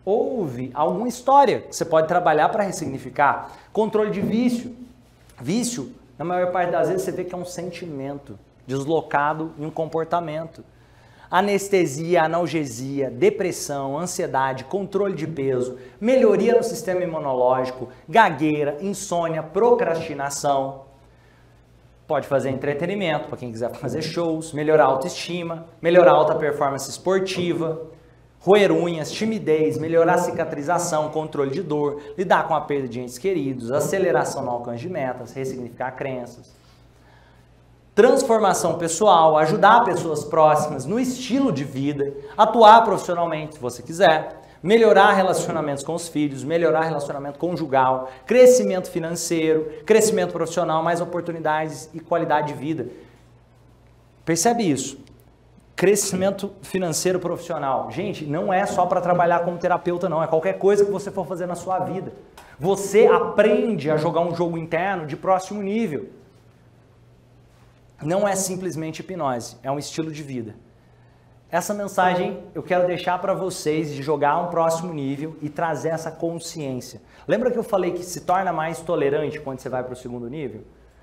houve alguma história que você pode trabalhar para ressignificar. Controle de vício. Vício, na maior parte das vezes, você vê que é um sentimento deslocado em um comportamento. Anestesia, analgesia, depressão, ansiedade, controle de peso, melhoria no sistema imunológico, gagueira, insônia, procrastinação. Pode fazer entretenimento, para quem quiser fazer shows, melhorar a autoestima, melhorar a alta performance esportiva, roer unhas, timidez, melhorar a cicatrização, controle de dor, lidar com a perda de entes queridos, aceleração no alcance de metas, ressignificar crenças. Transformação pessoal, ajudar pessoas próximas no estilo de vida, atuar profissionalmente se você quiser, melhorar relacionamentos com os filhos, melhorar relacionamento conjugal, crescimento financeiro, crescimento profissional, mais oportunidades e qualidade de vida. Percebe isso? Crescimento financeiro profissional. Gente, não é só para trabalhar como terapeuta, não. É qualquer coisa que você for fazer na sua vida. Você aprende a jogar um jogo interno de próximo nível. Não é simplesmente hipnose, é um estilo de vida. Essa mensagem eu quero deixar para vocês de jogar um próximo nível e trazer essa consciência. Lembra que eu falei que se torna mais tolerante quando você vai para o segundo nível?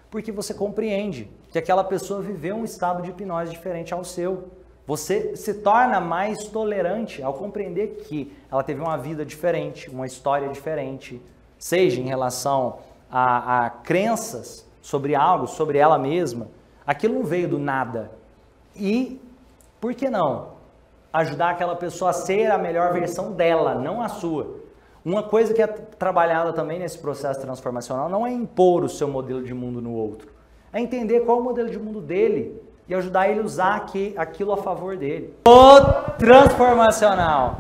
Porque você compreende que aquela pessoa viveu um estado de hipnose diferente ao seu. Você se torna mais tolerante ao compreender que ela teve uma vida diferente, uma história diferente, seja em relação a crenças sobre algo, sobre ela mesma. Aquilo não veio do nada. E, por que não? Ajudar aquela pessoa a ser a melhor versão dela, não a sua. Uma coisa que é trabalhada também nesse processo transformacional não é impor o seu modelo de mundo no outro. É entender qual é o modelo de mundo dele e ajudar ele a usar aquilo a favor dele. O transformacional.